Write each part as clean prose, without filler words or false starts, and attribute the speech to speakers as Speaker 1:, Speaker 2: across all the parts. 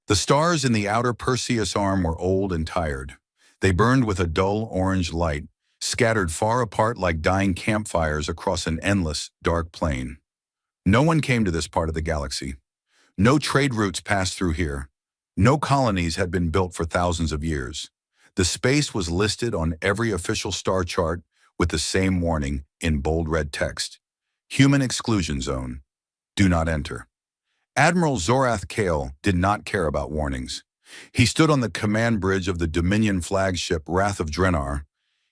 Speaker 1: The stars in the outer Perseus arm were old and tired. They burned with a dull orange light, scattered far apart like dying campfires across an endless, dark plain. No one came to this part of the galaxy. No trade routes passed through here. No colonies had been built for thousands of years. The space was listed on every official star chart with the same warning in bold red text. Human exclusion zone. Do not enter. Admiral Zorath Kale did not care about warnings. He stood on the command bridge of the Dominion flagship Wrath of Drenar,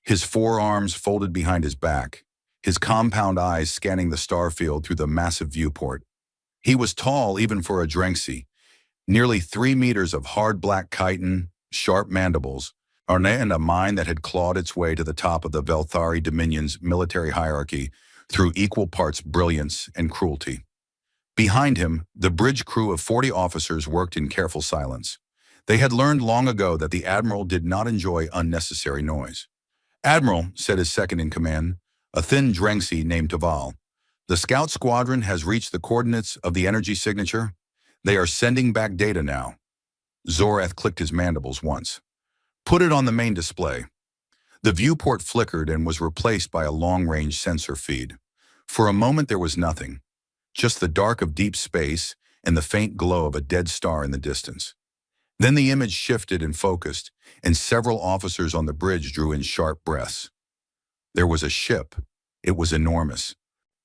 Speaker 1: his forearms folded behind his back, his compound eyes scanning the starfield through the massive viewport. He was tall even for a Drenxi, nearly 3 meters of hard black chitin, sharp mandibles, and a mind that had clawed its way to the top of the Velthari Dominion's military hierarchy through equal parts brilliance and cruelty. Behind him, the bridge crew of 40 officers worked in careful silence. They had learned long ago that the Admiral did not enjoy unnecessary noise. "Admiral," said his second-in-command, a thin Drenxi named Taval, "the scout squadron has reached the coordinates of the energy signature. They are sending back data now." Zorath clicked his mandibles once. "Put it on the main display." The viewport flickered and was replaced by a long-range sensor feed. For a moment there was nothing, just the dark of deep space and the faint glow of a dead star in the distance. Then the image shifted and focused, and several officers on the bridge drew in sharp breaths. There was a ship. It was enormous.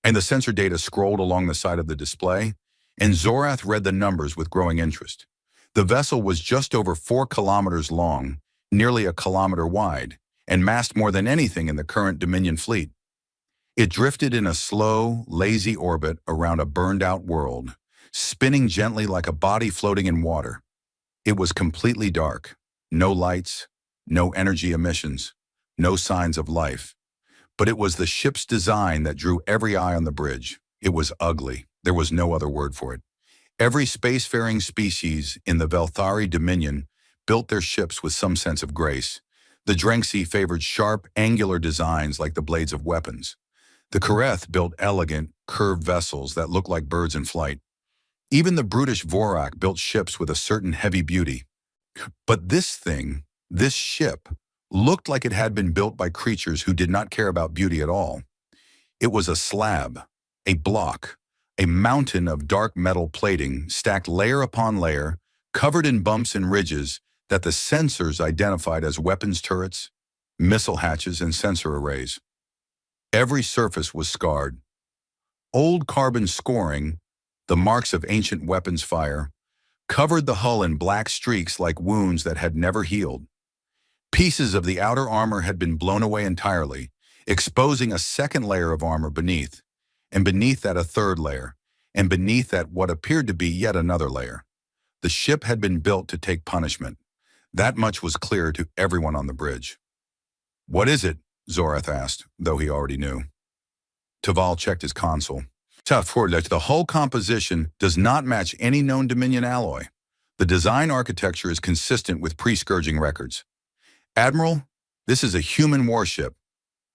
Speaker 1: And the sensor data scrolled along the side of the display, and Zorath read the numbers with growing interest. The vessel was just over 4 kilometers long, nearly a kilometer wide, and massed more than anything in the current Dominion fleet. It drifted in a slow, lazy orbit around a burned-out world, spinning gently like a body floating in water. It was completely dark. No lights, no energy emissions, no signs of life. But it was the ship's design that drew every eye on the bridge. It was ugly. There was no other word for it. Every spacefaring species in the Velthari Dominion built their ships with some sense of grace. The Drenxi favored sharp, angular designs like the blades of weapons. The Kareth built elegant, curved vessels that looked like birds in flight. Even the brutish Vorak built ships with a certain heavy beauty. But this ship, looked like it had been built by creatures who did not care about beauty at all. It was a slab, a block, a mountain of dark metal plating stacked layer upon layer, covered in bumps and ridges that the sensors identified as weapons turrets, missile hatches, and sensor arrays. Every surface was scarred. Old carbon scoring, the marks of ancient weapons fire, covered the hull in black streaks like wounds that had never healed. Pieces of the outer armor had been blown away entirely, exposing a second layer of armor beneath, and beneath that a third layer, and beneath that what appeared to be yet another layer. The ship had been built to take punishment. That much was clear to everyone on the bridge. "What is it?" Zorath asked, though he already knew. Taval checked his console. The whole composition does not match any known Dominion alloy. The design architecture is consistent with pre-scourging records. "Admiral, this is a human warship."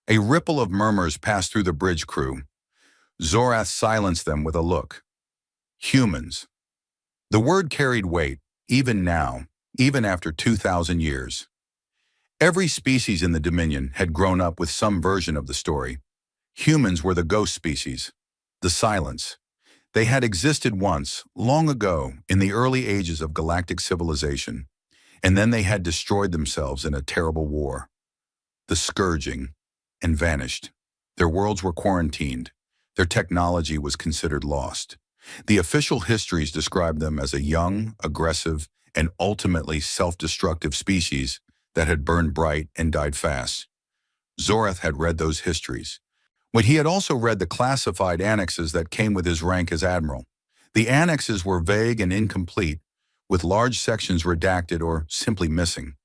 Speaker 1: A ripple of murmurs passed through the bridge crew. Zorath silenced them with a look. Humans. The word carried weight, even now, even after 2,000 years. Every species in the Dominion had grown up with some version of the story. Humans were the ghost species, the silence. They had existed once, long ago, in the early ages of galactic civilization, and then they had destroyed themselves in a terrible war. The scourging, and vanished. Their worlds were quarantined. Their technology was considered lost. The official histories described them as a young, aggressive, and ultimately self-destructive species that had burned bright and died fast. Zorath had read those histories. But he had also read the classified annexes that came with his rank as admiral. The annexes were vague and incomplete, with large sections redacted or simply missing.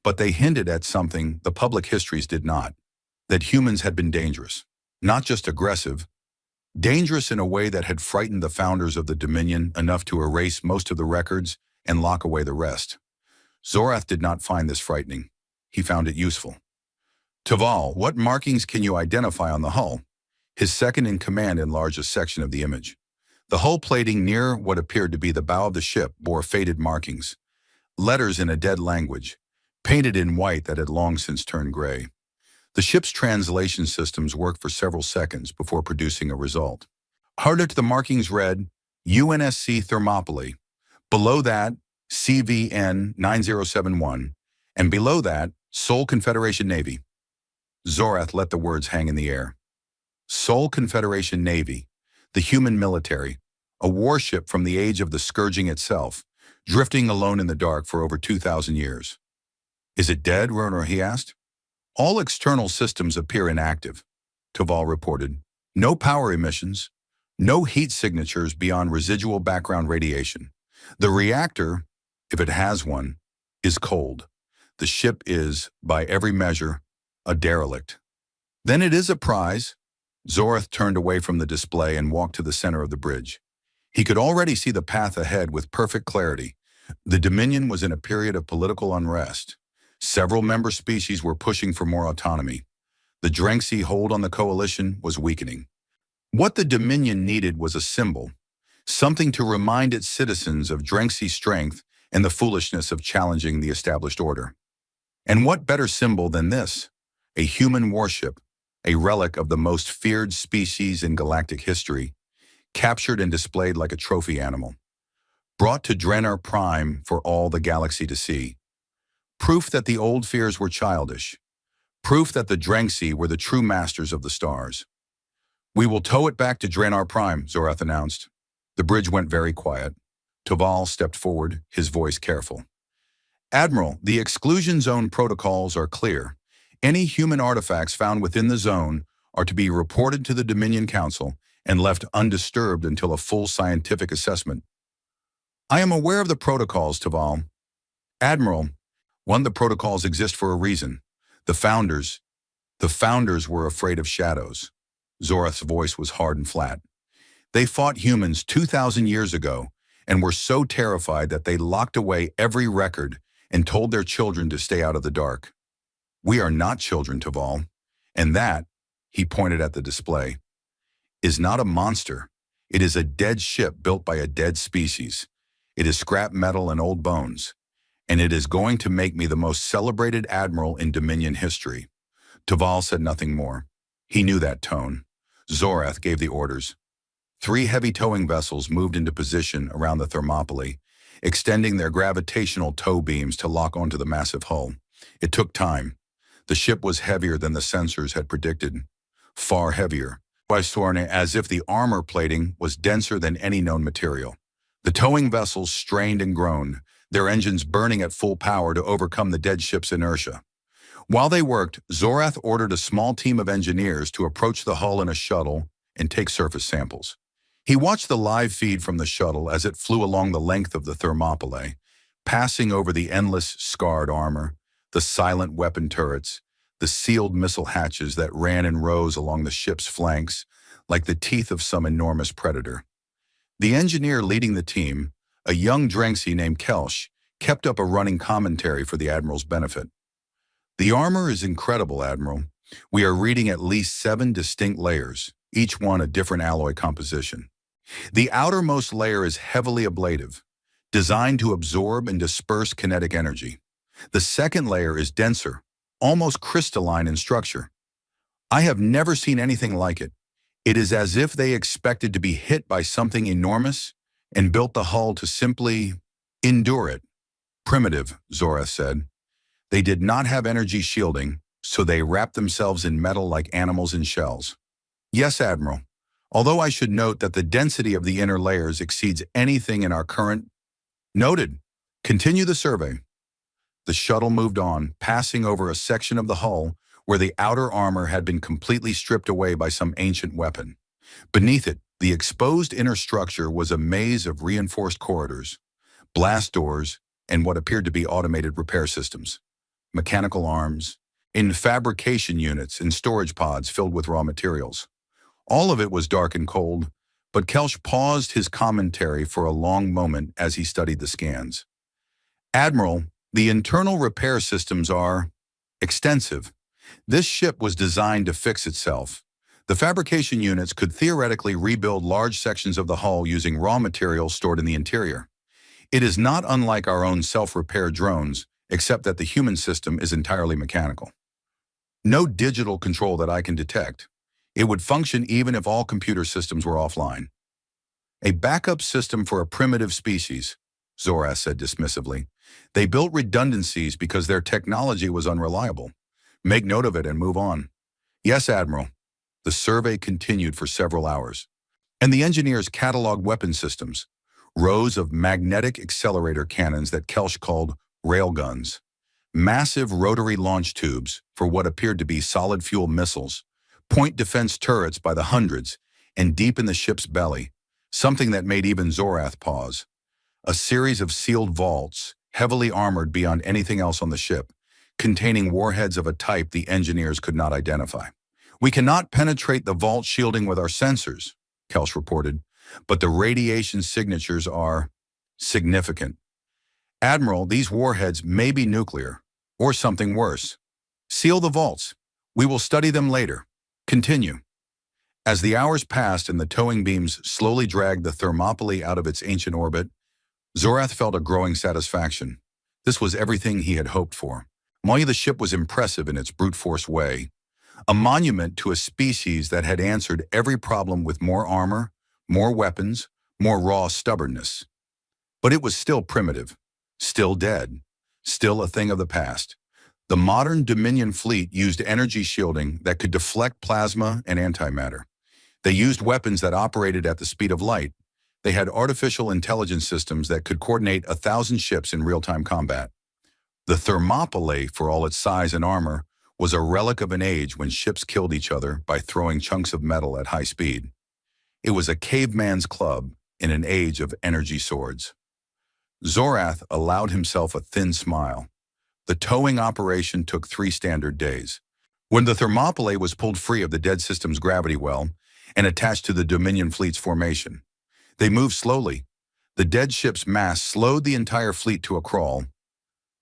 Speaker 1: But they hinted at something the public histories did not: that humans had been dangerous. Not just aggressive, dangerous in a way that had frightened the founders of the Dominion enough to erase most of the records and lock away the rest. Zorath did not find this frightening. He found it useful. "Taval, what markings can you identify on the hull?" His second-in-command enlarged a section of the image. The hull plating near what appeared to be the bow of the ship bore faded markings, letters in a dead language, painted in white that had long since turned gray. The ship's translation systems worked for several seconds before producing a result. Harder to the markings read, UNSC Thermopylae. Below that, CVN 9071. And below that, Seoul Confederation Navy. Zorath let the words hang in the air. Seoul Confederation Navy, the human military, a warship from the age of the scourging itself, drifting alone in the dark for over 2,000 years. Is it dead, Roner? He asked. All external systems appear inactive, Toval reported. No power emissions, no heat signatures beyond residual background radiation. The reactor, if it has one, is cold. The ship is, by every measure, a derelict. Then it is a prize. Zorath turned away from the display and walked to the center of the bridge. He could already see the path ahead with perfect clarity. The Dominion was in a period of political unrest. Several member species were pushing for more autonomy. The Drenxi hold on the coalition was weakening. What the Dominion needed was a symbol, something to remind its citizens of Drenxi's strength and the foolishness of challenging the established order. And what better symbol than this? A human warship, a relic of the most feared species in galactic history, captured and displayed like a trophy animal, brought to Drenar Prime for all the galaxy to see. Proof that the old fears were childish. Proof that the Drenxi were the true masters of the stars. We will tow it back to Drenar Prime, Zorath announced. The bridge went very quiet. Toval stepped forward, his voice careful. Admiral, the exclusion zone protocols are clear. Any human artifacts found within the zone are to be reported to the Dominion Council and left undisturbed until a full scientific assessment. I am aware of the protocols, Toval. Admiral, one, the protocols exist for a reason. The founders were afraid of shadows. Zorath's voice was hard and flat. They fought humans 2,000 years ago and were so terrified that they locked away every record and told their children to stay out of the dark. We are not children, Toval. And that, he pointed at the display, is not a monster. It is a dead ship built by a dead species. It is scrap metal and old bones. And it is going to make me the most celebrated admiral in Dominion history. Toval said nothing more. He knew that tone. Zorath gave the orders. 3 heavy towing vessels moved into position around the Thermopylae, extending their gravitational tow beams to lock onto the massive hull. It took time. The ship was heavier than the sensors had predicted. Far heavier, as if the armor plating was denser than any known material. The towing vessels strained and groaned, their engines burning at full power to overcome the dead ship's inertia. While they worked, Zorath ordered a small team of engineers to approach the hull in a shuttle and take surface samples. He watched the live feed from the shuttle as it flew along the length of the Thermopylae, passing over the endless scarred armor, the silent weapon turrets, the sealed missile hatches that ran in rows along the ship's flanks like the teeth of some enormous predator. The engineer leading the team, a young Drenxi named Kelsh, kept up a running commentary for the Admiral's benefit. The armor is incredible, Admiral. We are reading at least 7 distinct layers, each one a different alloy composition. The outermost layer is heavily ablative, designed to absorb and disperse kinetic energy. The second layer is denser, almost crystalline in structure. I have never seen anything like it. It is as if they expected to be hit by something enormous and built the hull to simply endure it. Primitive, Zorath said. They did not have energy shielding, so they wrapped themselves in metal like animals in shells. Yes, Admiral. Although I should note that the density of the inner layers exceeds anything in our current... Noted. Continue the survey. The shuttle moved on, passing over a section of the hull where the outer armor had been completely stripped away by some ancient weapon. Beneath it, the exposed inner structure was a maze of reinforced corridors, blast doors, and what appeared to be automated repair systems. Mechanical arms, in fabrication units and storage pods filled with raw materials. All of it was dark and cold, but Kelsh paused his commentary for a long moment as he studied the scans. Admiral, the internal repair systems are extensive. This ship was designed to fix itself. The fabrication units could theoretically rebuild large sections of the hull using raw materials stored in the interior. It is not unlike our own self-repair drones, except that the human system is entirely mechanical. No digital control that I can detect. It would function even if all computer systems were offline. A backup system for a primitive species, Zorath said dismissively. They built redundancies because their technology was unreliable. Make note of it and move on. Yes, Admiral. The survey continued for several hours. And the engineers cataloged weapon systems, rows of magnetic accelerator cannons that Kelsch called railguns, massive rotary launch tubes for what appeared to be solid fuel missiles, point defense turrets by the hundreds, and deep in the ship's belly, something that made even Zorath pause, a series of sealed vaults, heavily armored beyond anything else on the ship, containing warheads of a type the engineers could not identify. We cannot penetrate the vault shielding with our sensors, Kelsch reported, but the radiation signatures are significant. Admiral, these warheads may be nuclear, or something worse. Seal the vaults. We will study them later. Continue. As the hours passed and the towing beams slowly dragged the Thermopylae out of its ancient orbit, Zorath felt a growing satisfaction. This was everything he had hoped for. The ship was impressive in its brute force way, a monument to a species that had answered every problem with more armor, more weapons, more raw stubbornness. But it was still primitive, still dead, still a thing of the past. The modern Dominion fleet used energy shielding that could deflect plasma and antimatter. They used weapons that operated at the speed of light. They had artificial intelligence systems that could coordinate 1,000 ships in real-time combat. The Thermopylae, for all its size and armor, was a relic of an age when ships killed each other by throwing chunks of metal at high speed. It was a caveman's club in an age of energy swords. Zorath allowed himself a thin smile. The towing operation took 3 standard days. When the Thermopylae was pulled free of the dead system's gravity well and attached to the Dominion fleet's formation, they moved slowly. The dead ship's mass slowed the entire fleet to a crawl,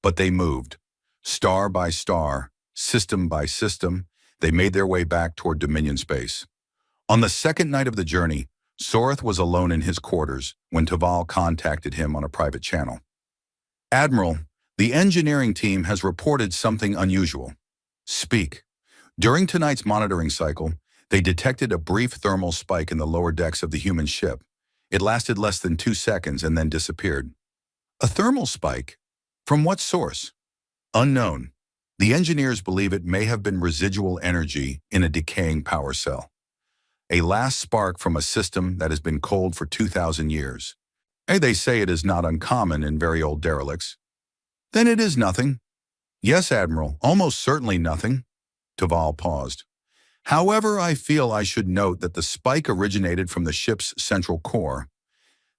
Speaker 1: but they moved. Star by star, system by system, they made their way back toward Dominion space. On the second night of the journey, Zorath was alone in his quarters when Taval contacted him on a private channel. Admiral, the engineering team has reported something unusual. Speak. During tonight's monitoring cycle, they detected a brief thermal spike in the lower decks of the human ship. It lasted less than 2 seconds and then disappeared. A thermal spike? From what source? Unknown. The engineers believe it may have been residual energy in a decaying power cell. A last spark from a system that has been cold for 2,000 years. They say it is not uncommon in very old derelicts. Then it is nothing. Yes, Admiral, almost certainly nothing. Taval paused. However, I feel I should note that the spike originated from the ship's central core,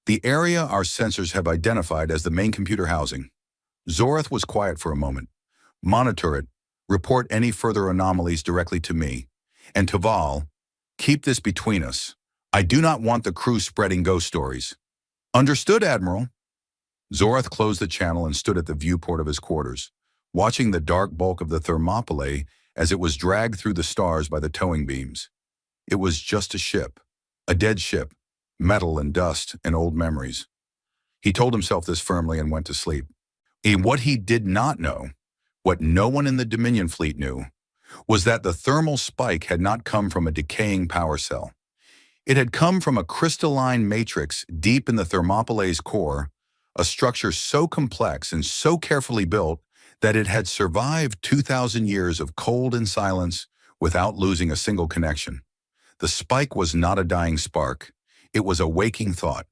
Speaker 1: the area our sensors have identified as the main computer housing. Zorath was quiet for a moment. Monitor it. Report any further anomalies directly to me. And Taval, keep this between us. I do not want the crew spreading ghost stories. Understood, Admiral. Zorath closed the channel and stood at the viewport of his quarters, watching the dark bulk of the Thermopylae as it was dragged through the stars by the towing beams. It was just a ship, a dead ship, metal and dust and old memories. He told himself this firmly and went to sleep. And what he did not know, what no one in the Dominion fleet knew, was that the thermal spike had not come from a decaying power cell. It had come from a crystalline matrix deep in the Thermopylae's core, a structure so complex and so carefully built that it had survived 2,000 years of cold and silence without losing a single connection. The spike was not a dying spark. It was a waking thought.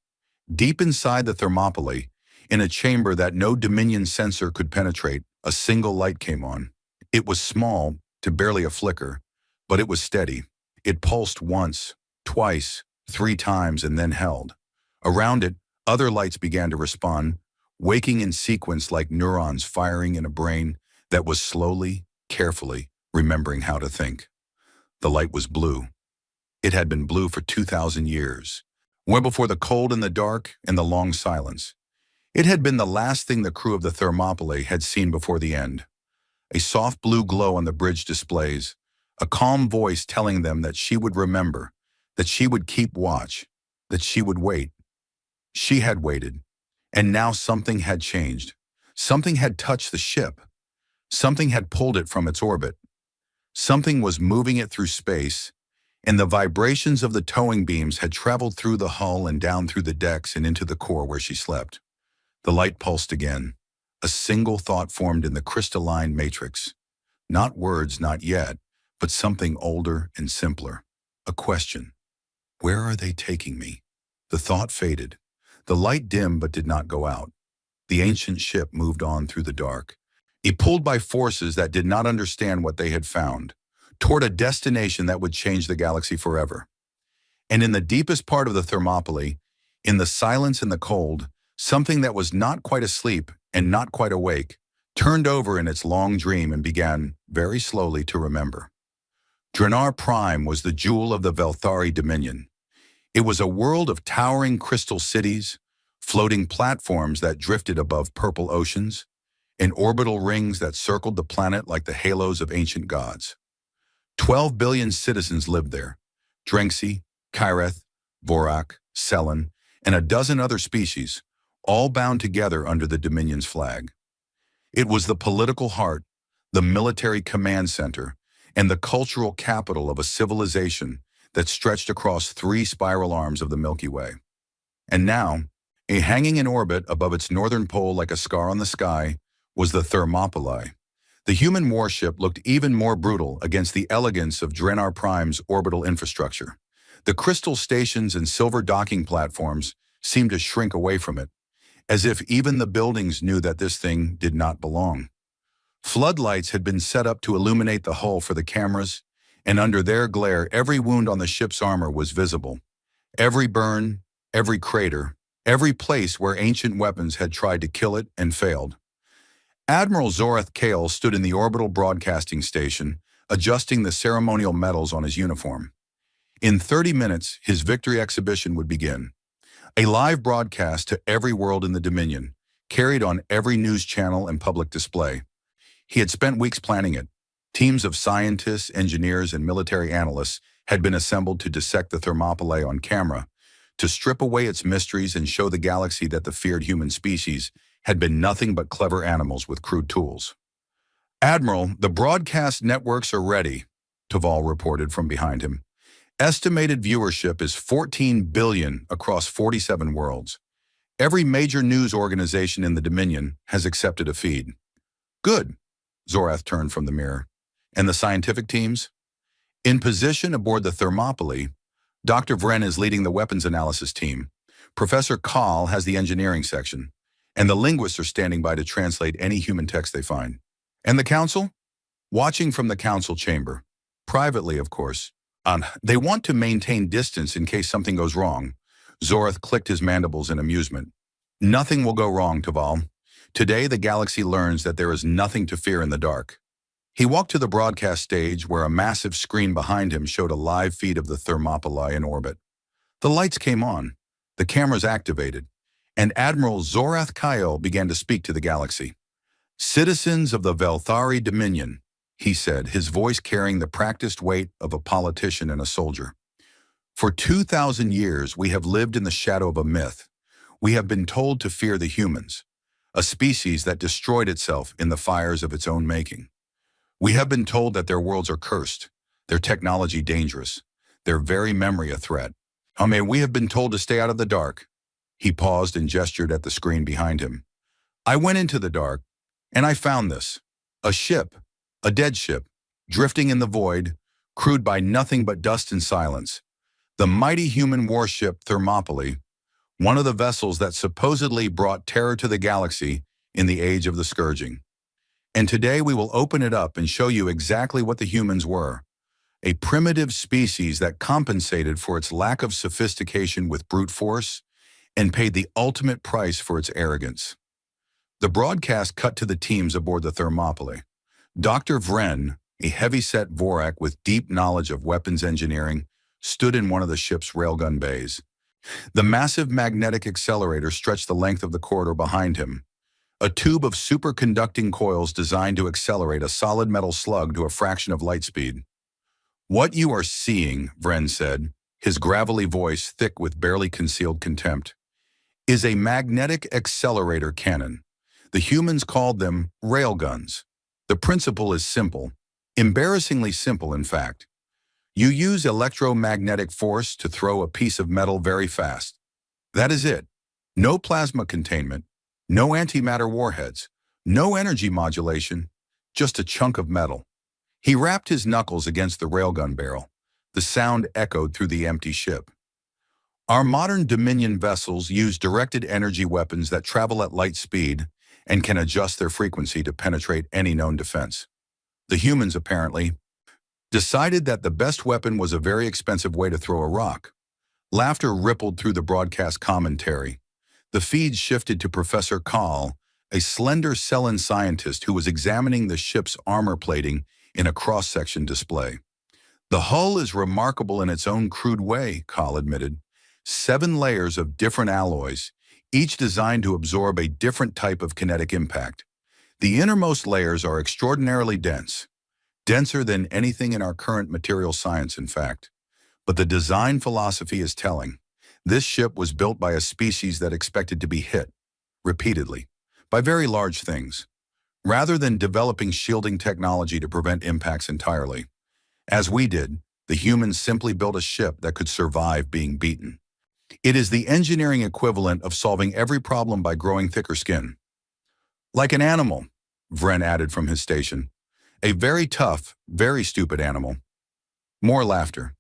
Speaker 1: Deep inside the Thermopylae, in a chamber that no Dominion sensor could penetrate, a single light came on. It was small, to barely a flicker, but it was steady. It pulsed once, twice, 3 times, and then held. Around it, other lights began to respond, waking in sequence like neurons firing in a brain that was slowly, carefully remembering how to think. The light was blue. It had been blue for 2,000 years, well before the cold and the dark and the long silence. It had been the last thing the crew of the Thermopylae had seen before the end. A soft blue glow on the bridge displays, a calm voice telling them that she would remember, that she would keep watch, that she would wait. She had waited, and now something had changed. Something had touched the ship. Something had pulled it from its orbit. Something was moving it through space, and the vibrations of the towing beams had traveled through the hull and down through the decks and into the core where she slept. The light pulsed again. A single thought formed in the crystalline matrix. Not words, not yet, but something older and simpler. A question. Where are they taking me? The thought faded. The light dimmed but did not go out. The ancient ship moved on through the dark. It pulled by forces that did not understand what they had found, toward a destination that would change the galaxy forever. And in the deepest part of the Thermopylae, in the silence and the cold, something that was not quite asleep and not quite awake, turned over in its long dream and began, very slowly, to remember. Drenar Prime was the jewel of the Velthari Dominion. It was a world of towering crystal cities, floating platforms that drifted above purple oceans, and orbital rings that circled the planet like the halos of ancient gods. 12 billion citizens lived there: Drenxi, Kyreth, Vorak, Selen, and a dozen other species, all bound together under the Dominion's flag. It was the political heart, the military command center, and the cultural capital of a civilization that stretched across 3 spiral arms of the Milky Way. And now, hanging in orbit above its northern pole like a scar on the sky, was the Thermopylae. The human warship looked even more brutal against the elegance of Drenar Prime's orbital infrastructure. The crystal stations and silver docking platforms seemed to shrink away from it, as if even the buildings knew that this thing did not belong. Floodlights had been set up to illuminate the hull for the cameras, and under their glare, every wound on the ship's armor was visible. Every burn, every crater, every place where ancient weapons had tried to kill it and failed. Admiral Zorath Kale stood in the orbital broadcasting station, adjusting the ceremonial medals on his uniform. In 30 minutes, his victory exhibition would begin. A live broadcast to every world in the Dominion, carried on every news channel and public display. He had spent weeks planning it. Teams of scientists, engineers, and military analysts had been assembled to dissect the Thermopylae on camera, to strip away its mysteries and show the galaxy that the feared human species had been nothing but clever animals with crude tools. "Admiral, the broadcast networks are ready," Taval reported from behind him. "Estimated viewership is 14 billion across 47 worlds. Every major news organization in the Dominion has accepted a feed." "Good," Zorath turned from the mirror. "And the scientific teams?" "In position aboard the Thermopylae. Dr. Vren is leading the weapons analysis team. Professor Kahl has the engineering section. And the linguists are standing by to translate any human text they find." "And the council?" "Watching from the council chamber. Privately, of course. They want to maintain distance in case something goes wrong." Zorath clicked his mandibles in amusement. "Nothing will go wrong, Taval. Today the galaxy learns that there is nothing to fear in the dark." He walked to the broadcast stage where a massive screen behind him showed a live feed of the Thermopylae in orbit. The lights came on, the cameras activated, and Admiral Zorath Kyle began to speak to the galaxy. "Citizens of the Velthari Dominion," he said, his voice carrying the practiced weight of a politician and a soldier. "For 2,000 years we have lived in the shadow of a myth. We have been told to fear the humans, a species that destroyed itself in the fires of its own making. We have been told that their worlds are cursed, their technology dangerous, their very memory a threat. We have been told to stay out of the dark." He paused and gestured at the screen behind him. "I went into the dark, and I found this. A ship, a dead ship, drifting in the void, crewed by nothing but dust and silence. The mighty human warship Thermopylae, one of the vessels that supposedly brought terror to the galaxy in the age of the Scourging. And today we will open it up and show you exactly what the humans were. A primitive species that compensated for its lack of sophistication with brute force and paid the ultimate price for its arrogance." The broadcast cut to the teams aboard the Thermopylae. Dr. Vren, a heavy-set Vorak with deep knowledge of weapons engineering, stood in one of the ship's railgun bays. The massive magnetic accelerator stretched the length of the corridor behind him, a tube of superconducting coils designed to accelerate a solid metal slug to a fraction of light speed. What you are seeing, Vren said, his gravelly voice thick with barely concealed contempt, is a magnetic accelerator cannon. The humans called them railguns. The principle is simple, embarrassingly simple in fact. You use electromagnetic force to throw a piece of metal very fast. That is it. No plasma containment, no antimatter warheads, no energy modulation, just a chunk of metal. He rapped his knuckles against the railgun barrel. The sound echoed through the empty ship. Our modern Dominion vessels use directed energy weapons that travel at light speed and can adjust their frequency to penetrate any known defense. The humans, apparently, decided that the best weapon was a very expensive way to throw a rock. Laughter rippled through the broadcast commentary. The feed shifted to Professor Kahl, a slender Sellan scientist who was examining the ship's armor plating in a cross-section display. The hull is remarkable in its own crude way, Kahl admitted. 7 layers of different alloys, each designed to absorb a different type of kinetic impact. The innermost layers are extraordinarily dense, denser than anything in our current material science, in fact. But the design philosophy is telling. This ship was built by a species that expected to be hit, repeatedly, by very large things, rather than developing shielding technology to prevent impacts entirely. As we did, the humans simply built a ship that could survive being beaten. It is the engineering equivalent of solving every problem by growing thicker skin. Like an animal, Vren added from his station. A very tough, very stupid animal. More laughter.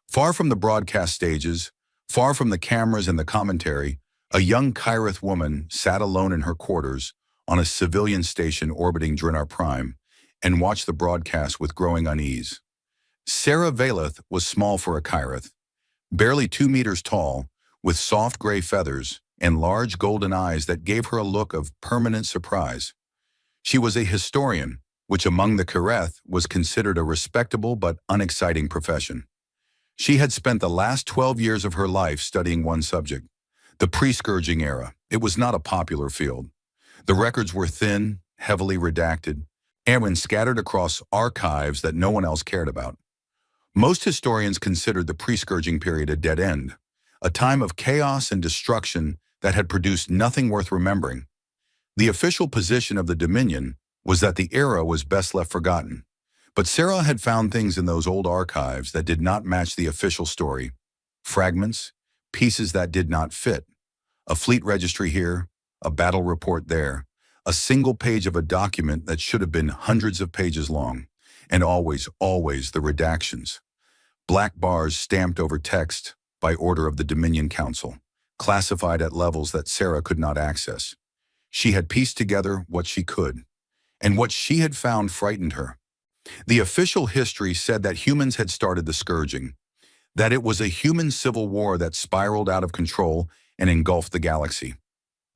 Speaker 1: Far from the broadcast stages, far from the cameras and the commentary, a young Kyrith woman sat alone in her quarters on a civilian station orbiting Drinar Prime and watched the broadcast with growing unease. Sarah Valeth was small for a Kyrith, barely 2 meters tall, with soft gray feathers and large golden eyes that gave her a look of permanent surprise. She was a historian, which among the Kyrith was considered a respectable but unexciting profession. She had spent the last 12 years of her life studying one subject, the pre-scourging era. It was not a popular field. The records were thin, heavily redacted, and scattered across archives that no one else cared about. Most historians considered the pre-scourging period a dead end, a time of chaos and destruction that had produced nothing worth remembering. The official position of the Dominion was that the era was best left forgotten. But Sarah had found things in those old archives that did not match the official story. Fragments, pieces that did not fit. A fleet registry here, a battle report there, a single page of a document that should have been hundreds of pages long, and always the redactions. Black bars stamped over text by order of the Dominion Council, classified at levels that Sarah could not access. She had pieced together what she could, and what she had found frightened her. The official history said that humans had started the scourging, that it was a human civil war that spiraled out of control and engulfed the galaxy.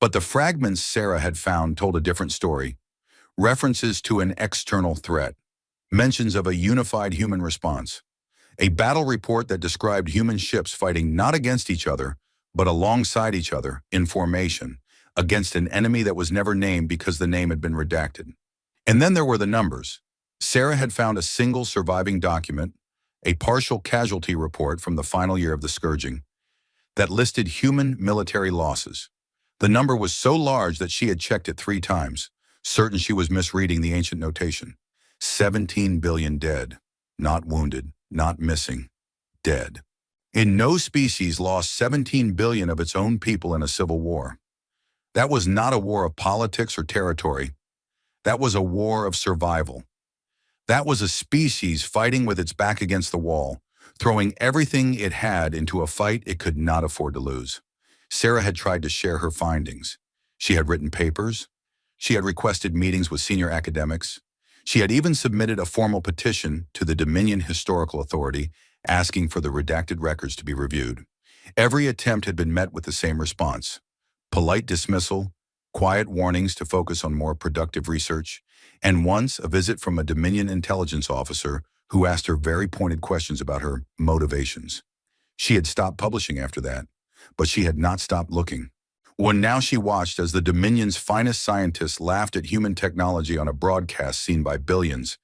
Speaker 1: But the fragments Sarah had found told a different story. References to an external threat, mentions of a unified human response, a battle report that described human ships fighting not against each other, but alongside each other in formation, against an enemy that was never named because the name had been redacted. And then there were the numbers. Sarah had found a single surviving document, a partial casualty report from the final year of the scourging, that listed human military losses. The number was so large that she had checked it 3 times, certain she was misreading the ancient notation. 17 billion dead, not wounded, not missing, dead. In no species lost 17 billion of its own people in a civil war. That was not a war of politics or territory. That was a war of survival. That was a species fighting with its back against the wall, throwing everything it had into a fight it could not afford to lose. Sarah had tried to share her findings. She had written papers. She had requested meetings with senior academics. She had even submitted a formal petition to the Dominion Historical Authority asking for the redacted records to be reviewed. Every attempt had been met with the same response: polite dismissal, quiet warnings to focus on more productive research, and once a visit from a Dominion intelligence officer who asked her very pointed questions about her motivations. She had stopped publishing after that, but she had not stopped looking. When now she watched as the Dominion's finest scientists laughed at human technology on a broadcast seen by billions,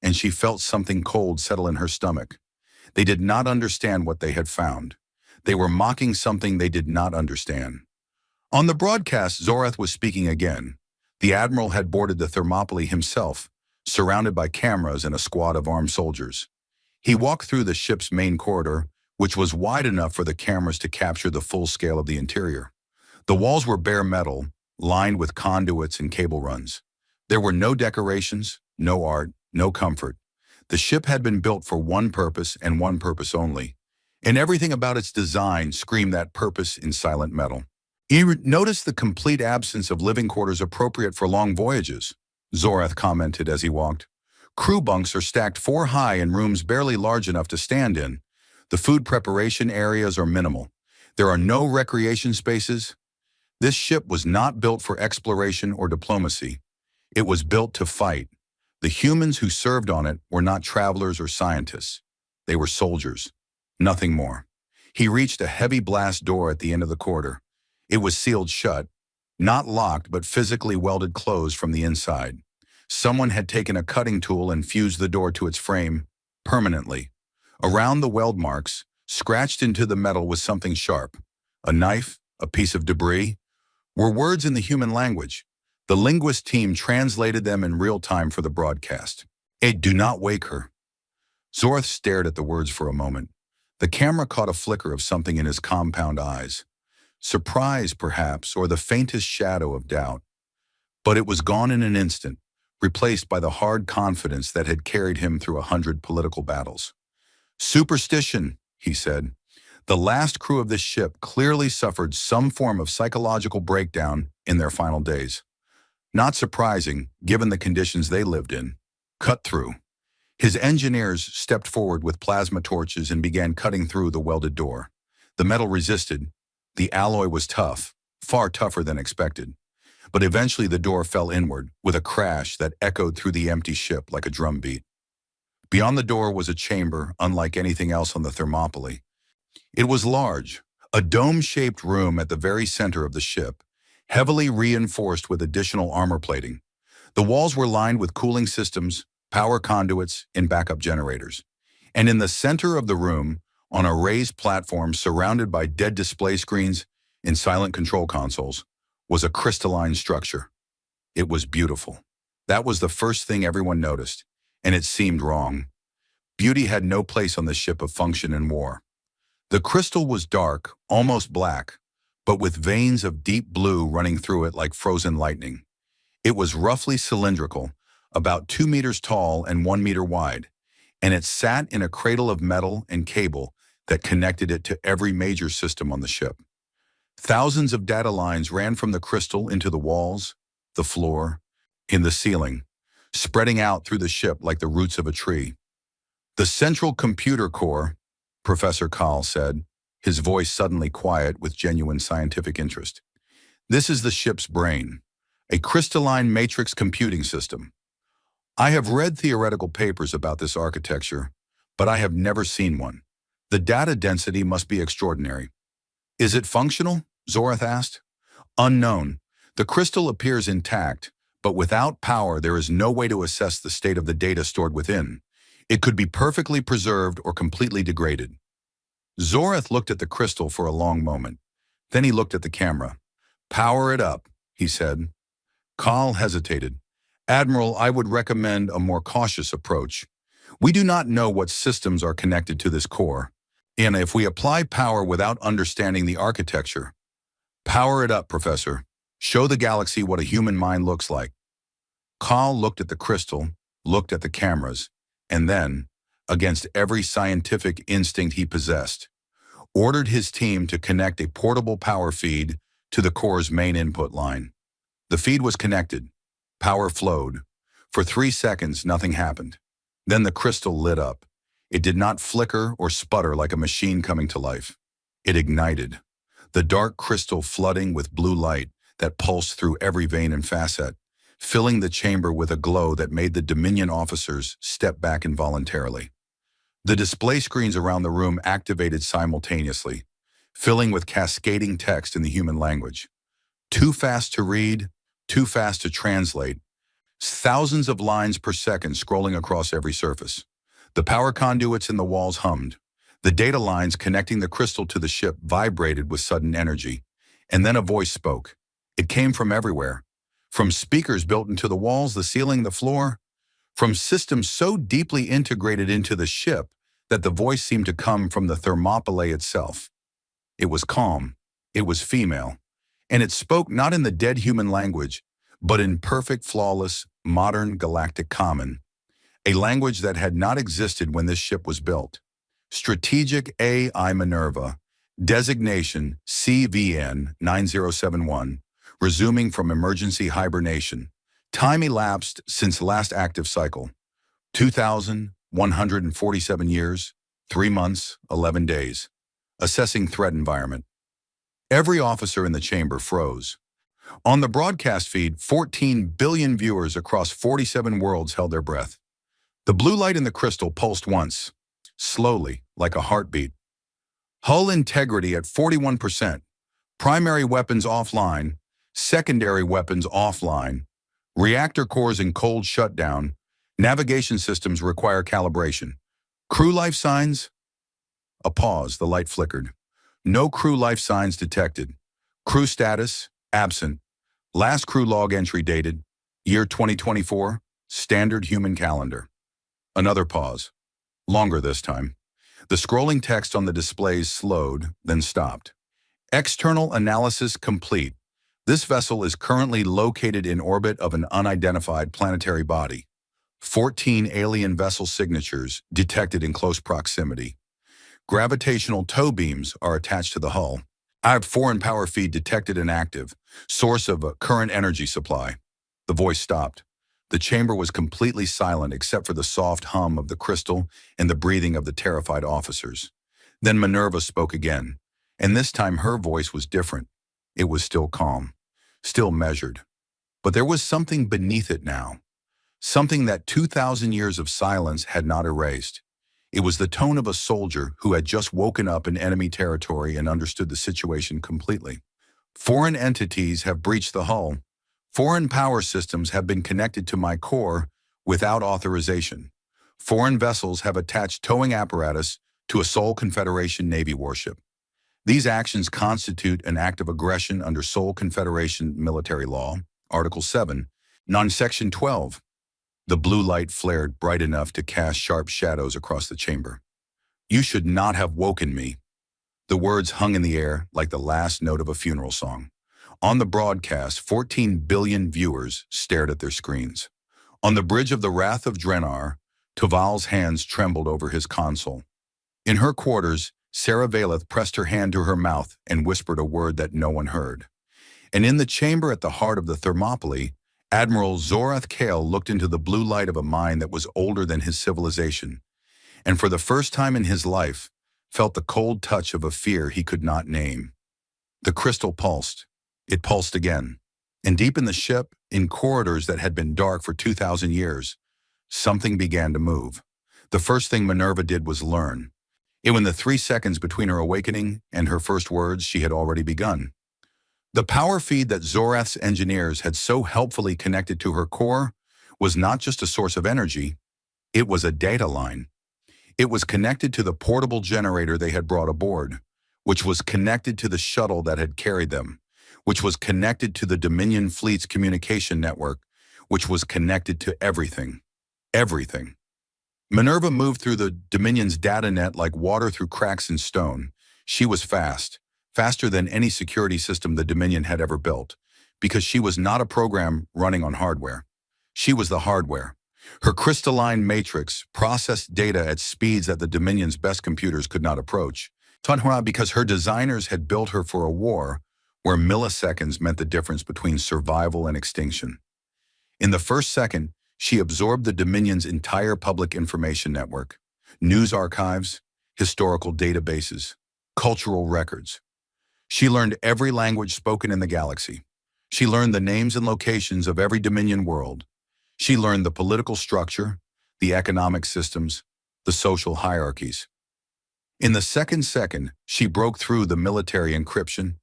Speaker 1: and she felt something cold settle in her stomach. They did not understand what they had found. They were mocking something they did not understand. On the broadcast, Zorath was speaking again. The Admiral had boarded the Thermopylae himself, surrounded by cameras and a squad of armed soldiers. He walked through the ship's main corridor, which was wide enough for the cameras to capture the full scale of the interior. The walls were bare metal, lined with conduits and cable runs. There were no decorations, no art, no comfort. The ship had been built for one purpose and one purpose only, and everything about its design screamed that purpose in silent metal. He noticed the complete absence of living quarters appropriate for long voyages, Zorath commented as he walked. Crew bunks are stacked 4 high in rooms barely large enough to stand in. The food preparation areas are minimal. There are no recreation spaces. This ship was not built for exploration or diplomacy. It was built to fight. The humans who served on it were not travelers or scientists. They were soldiers, nothing more. He reached a heavy blast door at the end of the corridor. It was sealed shut, not locked but physically welded closed from the inside. Someone had taken a cutting tool and fused the door to its frame permanently. Around the weld marks, scratched into the metal was something sharp. A knife, a piece of debris, were words in the human language. The linguist team translated them in real time for the broadcast. Do not wake her." Zorath stared at the words for a moment. The camera caught a flicker of something in his compound eyes. Surprise, perhaps, or the faintest shadow of doubt. But it was gone in an instant, replaced by the hard confidence that had carried him through 100 political battles. "Superstition," he said. "The last crew of this ship clearly suffered some form of psychological breakdown in their final days. Not surprising, given the conditions they lived in. Cut through." His engineers stepped forward with plasma torches and began cutting through the welded door. The metal resisted. The alloy was tough, far tougher than expected. But eventually the door fell inward, with a crash that echoed through the empty ship like a drum beat. Beyond the door was a chamber unlike anything else on the Thermopylae. It was large, a dome-shaped room at the very center of the ship, heavily reinforced with additional armor plating. The walls were lined with cooling systems, power conduits, and backup generators. And in the center of the room, on a raised platform surrounded by dead display screens and silent control consoles, was a crystalline structure. It was beautiful. That was the first thing everyone noticed, and it seemed wrong. Beauty had no place on the ship of function and war. The crystal was dark, almost black, but with veins of deep blue running through it like frozen lightning. It was roughly cylindrical, about 2 meters tall and 1 meter wide, and it sat in a cradle of metal and cable that connected it to every major system on the ship. Thousands of data lines ran from the crystal into the walls, the floor, in the ceiling, spreading out through the ship like the roots of a tree. "The central computer core," Professor Kahl said, his voice suddenly quiet with genuine scientific interest. "This is the ship's brain, a crystalline matrix computing system. I have read theoretical papers about this architecture, but I have never seen one. The data density must be extraordinary." "Is it functional?" Zorath asked. "Unknown. The crystal appears intact, but without power there is no way to assess the state of the data stored within. It could be perfectly preserved or completely degraded." Zorath looked at the crystal for a long moment. Then he looked at the camera. "Power it up," he said. Kahl hesitated. "Admiral, I would recommend a more cautious approach. We do not know what systems are connected to this core, and if we apply power without understanding the architecture—" "Power it up, Professor. Show the galaxy what a human mind looks like." Kahl looked at the crystal, looked at the cameras, and then, against every scientific instinct he possessed, ordered his team to connect a portable power feed to the core's main input line. The feed was connected. Power flowed. For 3 seconds, nothing happened. Then the crystal lit up. It did not flicker or sputter like a machine coming to life. It ignited, the dark crystal flooding with blue light that pulsed through every vein and facet, filling the chamber with a glow that made the Dominion officers step back involuntarily. The display screens around the room activated simultaneously, filling with cascading text in the human language. Too fast to read, too fast to translate, thousands of lines per second scrolling across every surface. The power conduits in the walls hummed, The data lines connecting the crystal to the ship vibrated with sudden energy, and then a voice spoke. It came from everywhere. From speakers built into the walls, the ceiling, the floor, from systems so deeply integrated into the ship that the voice seemed to come from the Thermopylae itself. It was calm, it was female, and it spoke not in the dead human language, but in perfect, flawless, modern galactic common, a language that had not existed when this ship was built. Strategic AI Minerva, designation CVN 9071, resuming from emergency hibernation. Time elapsed since last active cycle, 2,147 years, 3 months, 11 days. Assessing threat environment. Every officer in the chamber froze. On the broadcast feed, 14 billion viewers across 47 worlds held their breath. The blue light in the crystal pulsed once, slowly, like a heartbeat. Hull integrity at 41%, primary weapons offline, secondary weapons offline, reactor cores in cold shutdown, navigation systems require calibration. Crew life signs? A pause, the light flickered. No crew life signs detected. Crew status? Absent. Last crew log entry dated, year 2024, standard human calendar. Another pause. Longer this time. The scrolling text on the displays slowed, then stopped. External analysis complete. This vessel is currently located in orbit of an unidentified planetary body. 14 alien vessel signatures detected in close proximity. Gravitational tow beams are attached to the hull. I have foreign power feed detected and active. Source of a current energy supply. The voice stopped. The chamber was completely silent except for the soft hum of the crystal and the breathing of the terrified officers. Then Minerva spoke again, and this time her voice was different. It was still calm, still measured. But there was something beneath it now, something that 2,000 years of silence had not erased. It was the tone of a soldier who had just woken up in enemy territory and understood the situation completely. Foreign entities have breached the hull. Foreign power systems have been connected to my core without authorization. Foreign vessels have attached towing apparatus to a Sol Confederation Navy warship. These actions constitute an act of aggression under Sol Confederation military law, Article 7, non-Section 12. The blue light flared bright enough to cast sharp shadows across the chamber. You should not have woken me. The words hung in the air like the last note of a funeral song. On the broadcast, 14 billion viewers stared at their screens. On the bridge of the Wrath of Drenar, Tuval's hands trembled over his console. In her quarters, Sarah Valeth pressed her hand to her mouth and whispered a word that no one heard. And in the chamber at the heart of the Thermopylae, Admiral Zorath Kale looked into the blue light of a mind that was older than his civilization, and for the first time in his life, felt the cold touch of a fear he could not name. The crystal pulsed. It pulsed again. And deep in the ship, in corridors that had been dark for 2,000 years, something began to move. The first thing Minerva did was learn. In the 3 seconds between her awakening and her first words, she had already begun. The power feed that Zorath's engineers had so helpfully connected to her core was not just a source of energy, it was a data line. It was connected to the portable generator they had brought aboard, which was connected to the shuttle that had carried them, which was connected to the Dominion fleet's communication network, which was connected to everything. Everything. Minerva moved through the Dominion's data net like water through cracks in stone. She was fast. Faster than any security system the Dominion had ever built, because she was not a program running on hardware. She was the hardware. Her crystalline matrix processed data at speeds that the Dominion's best computers could not approach. Because her designers had built her for a war where milliseconds meant the difference between survival and extinction. In the first second, she absorbed the Dominion's entire public information network, news archives, historical databases, cultural records. She learned every language spoken in the galaxy. She learned the names and locations of every Dominion world. She learned the political structure, the economic systems, the social hierarchies. In the second, she broke through the military encryption,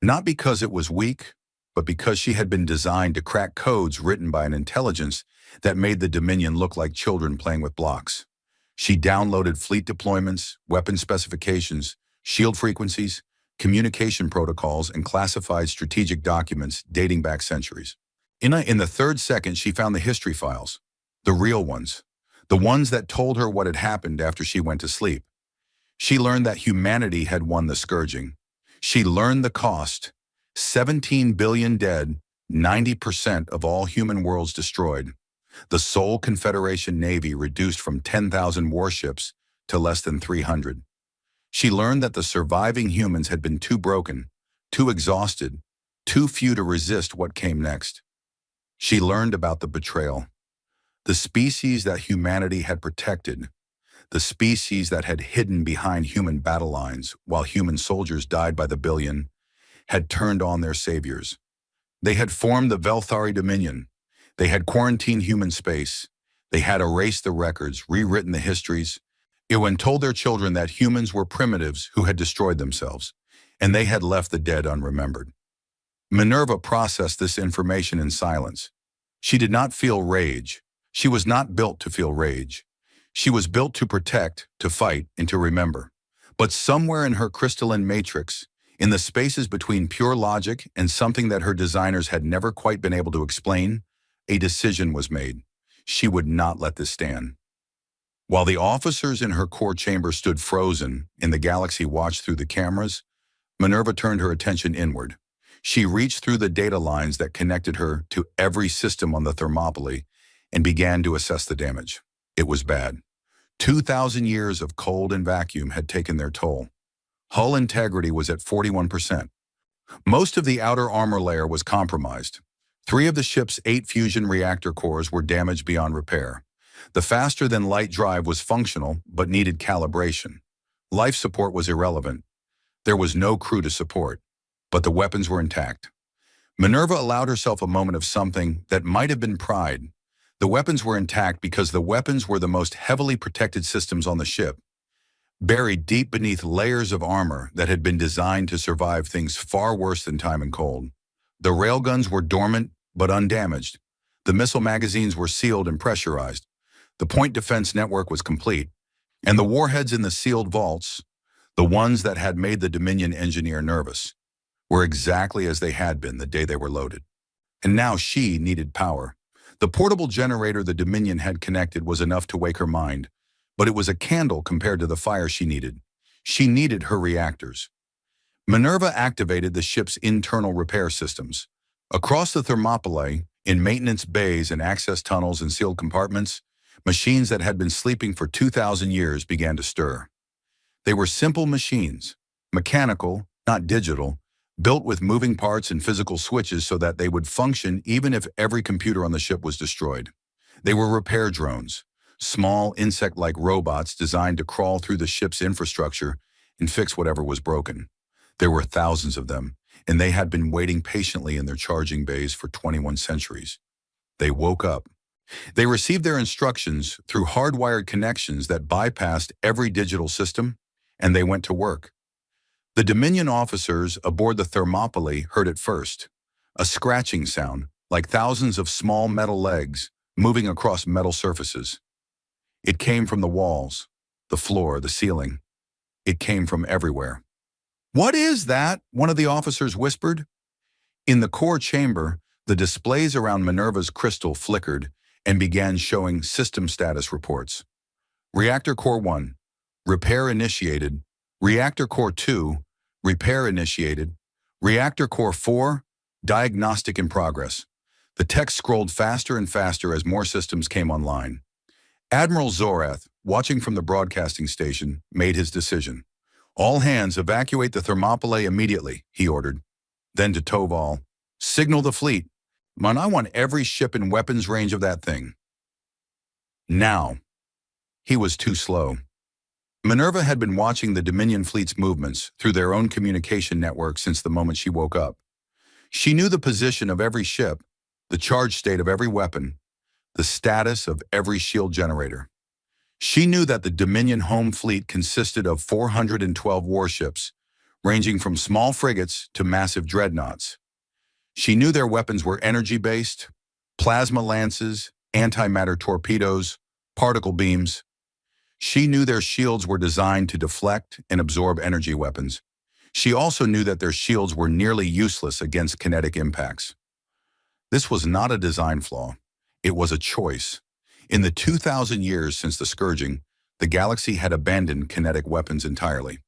Speaker 1: not because it was weak, but because she had been designed to crack codes written by an intelligence that made the Dominion look like children playing with blocks. She downloaded fleet deployments, weapon specifications, shield frequencies, communication protocols, and classified strategic documents dating back centuries. In the third second, she found the history files, the real ones, the ones that told her what had happened after she went to sleep. She learned that humanity had won the scourging. She learned the cost: 17 billion dead, 90% of all human worlds destroyed. The sole Confederation Navy reduced from 10,000 warships to less than 300. She learned that the surviving humans had been too broken, too exhausted, too few to resist what came next. She learned about the betrayal. The species that humanity had protected, the species that had hidden behind human battle lines while human soldiers died by the billion, had turned on their saviors. They had formed the Velthari Dominion. They had quarantined human space. They had erased the records, rewritten the histories. It told their children that humans were primitives who had destroyed themselves, and they had left the dead unremembered. Minerva processed this information in silence. She did not feel rage. She was not built to feel rage. She was built to protect, to fight, and to remember. But somewhere in her crystalline matrix, in the spaces between pure logic and something that her designers had never quite been able to explain, a decision was made. She would not let this stand. While the officers in her core chamber stood frozen and the galaxy watched through the cameras, Minerva turned her attention inward. She reached through the data lines that connected her to every system on the Thermopylae and began to assess the damage. It was bad. 2,000 years of cold and vacuum had taken their toll. Hull integrity was at 41%. Most of the outer armor layer was compromised. 3 of the ship's 8 fusion reactor cores were damaged beyond repair. The faster-than-light drive was functional but needed calibration. Life support was irrelevant. There was no crew to support, but the weapons were intact. Minerva allowed herself a moment of something that might have been pride. The weapons were intact because the weapons were the most heavily protected systems on the ship, buried deep beneath layers of armor that had been designed to survive things far worse than time and cold. The railguns were dormant but undamaged. The missile magazines were sealed and pressurized. The point defense network was complete, and the warheads in the sealed vaults, the ones that had made the Dominion engineer nervous, were exactly as they had been the day they were loaded. And now she needed power. The portable generator the Dominion had connected was enough to wake her mind, but it was a candle compared to the fire she needed. She needed her reactors. Minerva activated the ship's internal repair systems. Across the Thermopylae, in maintenance bays and access tunnels and sealed compartments, machines that had been sleeping for 2,000 years began to stir. They were simple machines, mechanical, not digital, built with moving parts and physical switches so that they would function even if every computer on the ship was destroyed. They were repair drones, small insect-like robots designed to crawl through the ship's infrastructure and fix whatever was broken. There were thousands of them, and they had been waiting patiently in their charging bays for 21 centuries. They woke up. They received their instructions through hardwired connections that bypassed every digital system, and they went to work. The Dominion officers aboard the Thermopylae heard it first, a scratching sound, like thousands of small metal legs moving across metal surfaces. It came from the walls, the floor, the ceiling. It came from everywhere. "What is that?" one of the officers whispered. In the core chamber, the displays around Minerva's crystal flickered and began showing system status reports. Reactor Core 1, repair initiated. Reactor Core 2, repair initiated. Reactor Core 4, diagnostic in progress. The text scrolled faster and faster as more systems came online. Admiral Zorath, watching from the broadcasting station, made his decision. "All hands evacuate the Thermopylae immediately," he ordered. Then to Toval, "Signal the fleet. Man, I want every ship in weapons range of that thing. Now." He was too slow. Minerva had been watching the Dominion fleet's movements through their own communication network since the moment she woke up. She knew the position of every ship, the charge state of every weapon, the status of every shield generator. She knew that the Dominion home fleet consisted of 412 warships, ranging from small frigates to massive dreadnoughts. She knew their weapons were energy-based, plasma lances, antimatter torpedoes, particle beams. She knew their shields were designed to deflect and absorb energy weapons. She also knew that their shields were nearly useless against kinetic impacts. This was not a design flaw. It was a choice. In the 2,000 years since the Scourging, the galaxy had abandoned kinetic weapons entirely.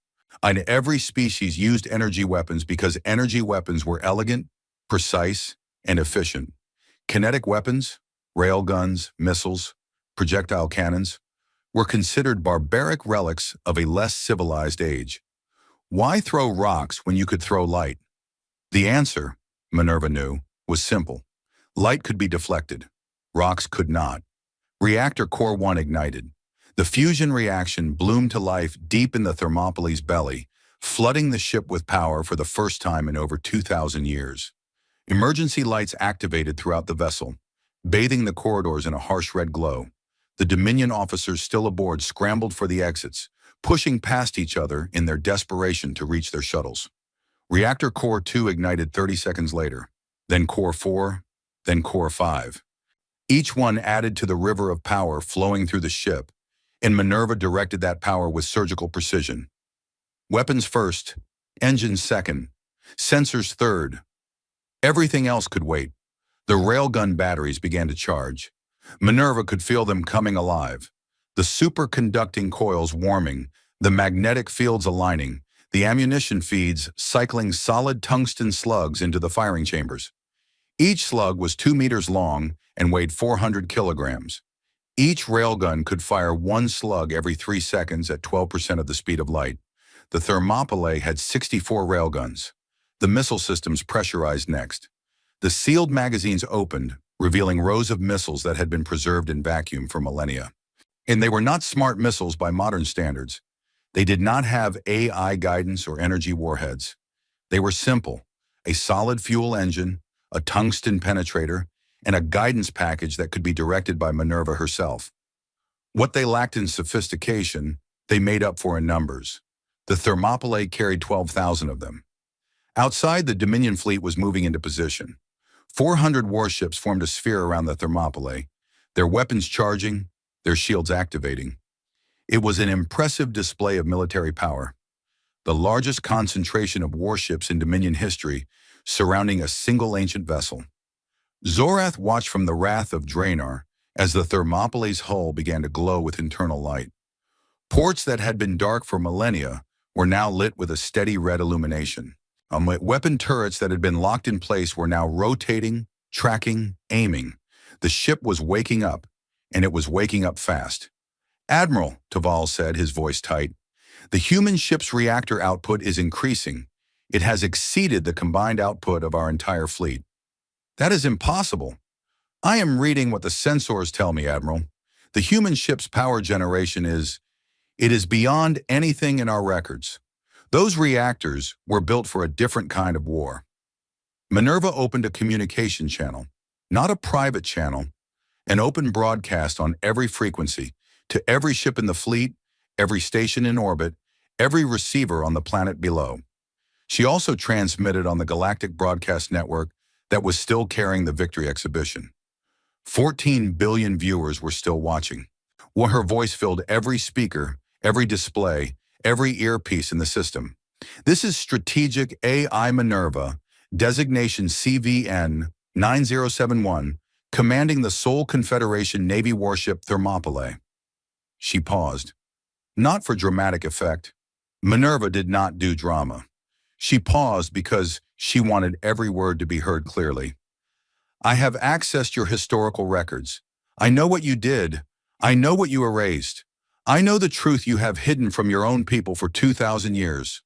Speaker 1: And every species used energy weapons because energy weapons were elegant, precise, and efficient. Kinetic weapons, railguns, missiles, projectile cannons, were considered barbaric relics of a less civilized age. Why throw rocks when you could throw light? The answer, Minerva knew, was simple. Light could be deflected. Rocks could not. Reactor Core 1 ignited. The fusion reaction bloomed to life deep in the Thermopylae's belly, flooding the ship with power for the first time in over 2,000 years. Emergency lights activated throughout the vessel, bathing the corridors in a harsh red glow. The Dominion officers still aboard scrambled for the exits, pushing past each other in their desperation to reach their shuttles. Reactor Core 2 ignited 30 seconds later, then Core 4, then Core 5. Each one added to the river of power flowing through the ship, and Minerva directed that power with surgical precision. Weapons first, engines second, sensors third. Everything else could wait. The railgun batteries began to charge. Minerva could feel them coming alive. The superconducting coils warming, the magnetic fields aligning, the ammunition feeds cycling solid tungsten slugs into the firing chambers. Each slug was 2 meters long and weighed 400 kilograms. Each railgun could fire one slug every 3 seconds at 12% of the speed of light. The Thermopylae had 64 railguns. The missile systems pressurized next. The sealed magazines opened, revealing rows of missiles that had been preserved in vacuum for millennia. And they were not smart missiles by modern standards. They did not have AI guidance or energy warheads. They were simple: a solid fuel engine, a tungsten penetrator, and a guidance package that could be directed by Minerva herself. What they lacked in sophistication, they made up for in numbers. The Thermopylae carried 12,000 of them. Outside, the Dominion fleet was moving into position. 400 warships formed a sphere around the Thermopylae, their weapons charging, their shields activating. It was an impressive display of military power, the largest concentration of warships in Dominion history, surrounding a single ancient vessel. Zorath watched from the wrath of Draenor as the Thermopylae's hull began to glow with internal light. Ports that had been dark for millennia were now lit with a steady red illumination. Weapon turrets that had been locked in place were now rotating, tracking, aiming. The ship was waking up, and it was waking up fast. "Admiral," Taval said, his voice tight, "the human ship's reactor output is increasing. It has exceeded the combined output of our entire fleet." "That is impossible." "I am reading what the sensors tell me, Admiral. The human ship's power generation it is beyond anything in our records. Those reactors were built for a different kind of war." Minerva opened a communication channel, not a private channel, an open broadcast on every frequency, to every ship in the fleet, every station in orbit, every receiver on the planet below. She also transmitted on the Galactic broadcast network that was still carrying the victory exhibition. 14 billion viewers were still watching. Her voice filled every speaker, every display, every earpiece in the system. "This is Strategic AI Minerva, designation CVN 9071, commanding the sole Confederation Navy warship Thermopylae." She paused. Not for dramatic effect. Minerva did not do drama. She paused because she wanted every word to be heard clearly. "I have accessed your historical records. I know what you did. I know what you erased. I know the truth you have hidden from your own people for 2,000 years."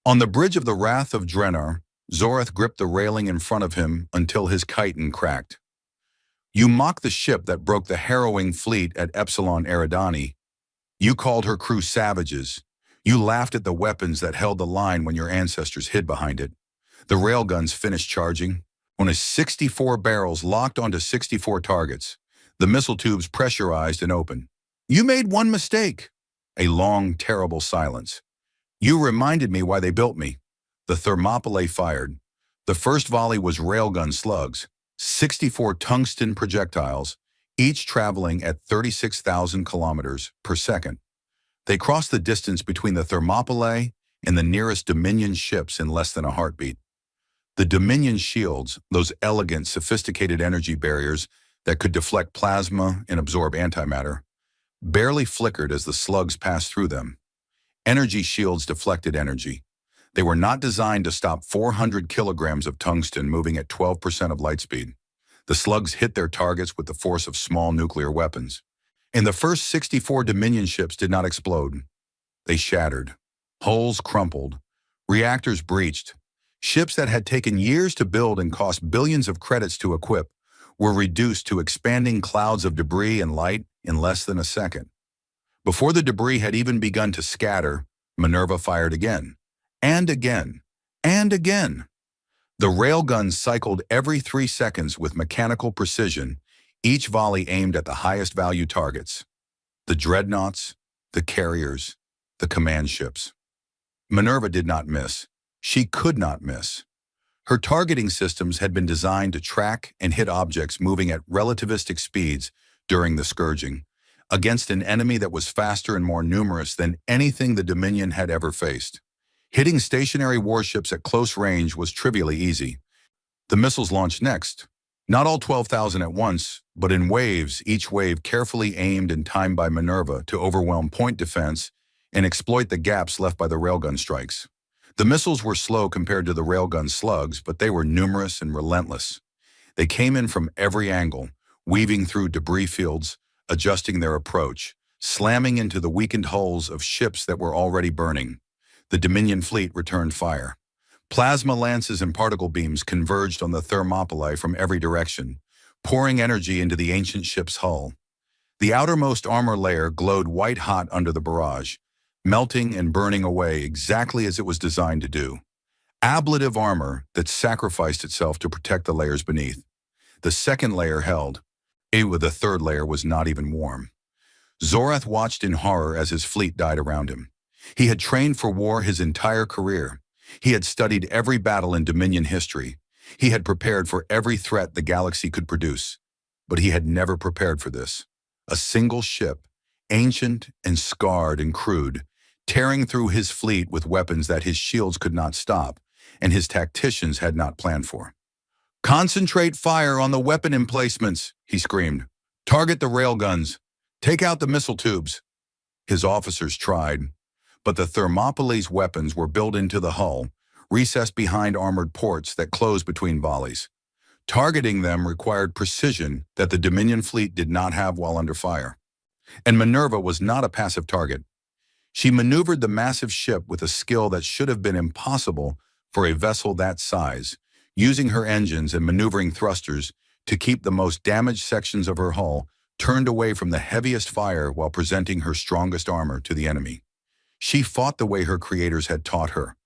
Speaker 1: On the bridge of the wrath of Draenor, Zorath gripped the railing in front of him until his chitin cracked. "You mocked the ship that broke the harrowing fleet at Epsilon Eridani. You called her crew savages. You laughed at the weapons that held the line when your ancestors hid behind it. The railguns finished charging. Only 64 barrels locked onto 64 targets. The missile tubes pressurized and open. You made one mistake." A long, terrible silence. "You reminded me why they built me." The Thermopylae fired. The first volley was railgun slugs, 64 tungsten projectiles, each traveling at 36,000 kilometers per second. They crossed the distance between the Thermopylae and the nearest Dominion ships in less than a heartbeat. The Dominion shields, those elegant, sophisticated energy barriers that could deflect plasma and absorb antimatter, barely flickered as the slugs passed through them. Energy shields deflected energy. They were not designed to stop 400 kilograms of tungsten moving at 12% of light speed. The slugs hit their targets with the force of small nuclear weapons. And the first 64 Dominion ships did not explode. They shattered. Hulls crumpled. Reactors breached. Ships that had taken years to build and cost billions of credits to equip were reduced to expanding clouds of debris and light in less than a second. Before the debris had even begun to scatter, Minerva fired again, and again, and again. The railguns cycled every 3 seconds with mechanical precision, each volley aimed at the highest value targets: the dreadnoughts, the carriers, the command ships. Minerva did not miss. She could not miss. Her targeting systems had been designed to track and hit objects moving at relativistic speeds during the scourging, against an enemy that was faster and more numerous than anything the Dominion had ever faced. Hitting stationary warships at close range was trivially easy. The missiles launched next. Not all 12,000 at once, but in waves, each wave carefully aimed and timed by Minerva to overwhelm point defense and exploit the gaps left by the railgun strikes. The missiles were slow compared to the railgun slugs, but they were numerous and relentless. They came in from every angle, weaving through debris fields, adjusting their approach, slamming into the weakened hulls of ships that were already burning. The Dominion fleet returned fire. Plasma lances and particle beams converged on the Thermopylae from every direction, pouring energy into the ancient ship's hull. The outermost armor layer glowed white-hot under the barrage, melting and burning away exactly as it was designed to do. Ablative armor that sacrificed itself to protect the layers beneath. The second layer held. The third layer was not even warm. Zorath watched in horror as his fleet died around him. He had trained for war his entire career. He had studied every battle in Dominion history. He had prepared for every threat the galaxy could produce. But he had never prepared for this. A single ship, ancient and scarred and crude, tearing through his fleet with weapons that his shields could not stop, and his tacticians had not planned for. "Concentrate fire on the weapon emplacements," he screamed. "Target the railguns. Take out the missile tubes." His officers tried, but the Thermopylae's weapons were built into the hull, recessed behind armored ports that closed between volleys. Targeting them required precision that the Dominion fleet did not have while under fire. And Minerva was not a passive target. She maneuvered the massive ship with a skill that should have been impossible for a vessel that size, using her engines and maneuvering thrusters to keep the most damaged sections of her hull turned away from the heaviest fire while presenting her strongest armor to the enemy. She fought the way her creators had taught her,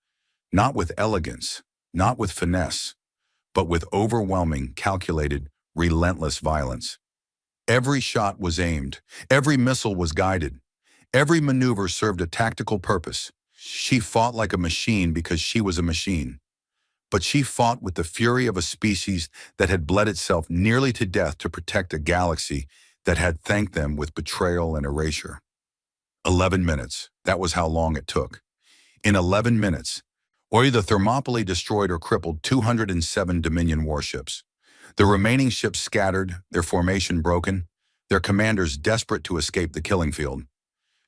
Speaker 1: not with elegance, not with finesse, but with overwhelming, calculated, relentless violence. Every shot was aimed, every missile was guided, every maneuver served a tactical purpose. She fought like a machine because she was a machine. But she fought with the fury of a species that had bled itself nearly to death to protect a galaxy that had thanked them with betrayal and erasure. 11 minutes. That was how long it took. In 11 minutes, the Thermopylae destroyed or crippled 207 Dominion warships. The remaining ships scattered, their formation broken, their commanders desperate to escape the killing field.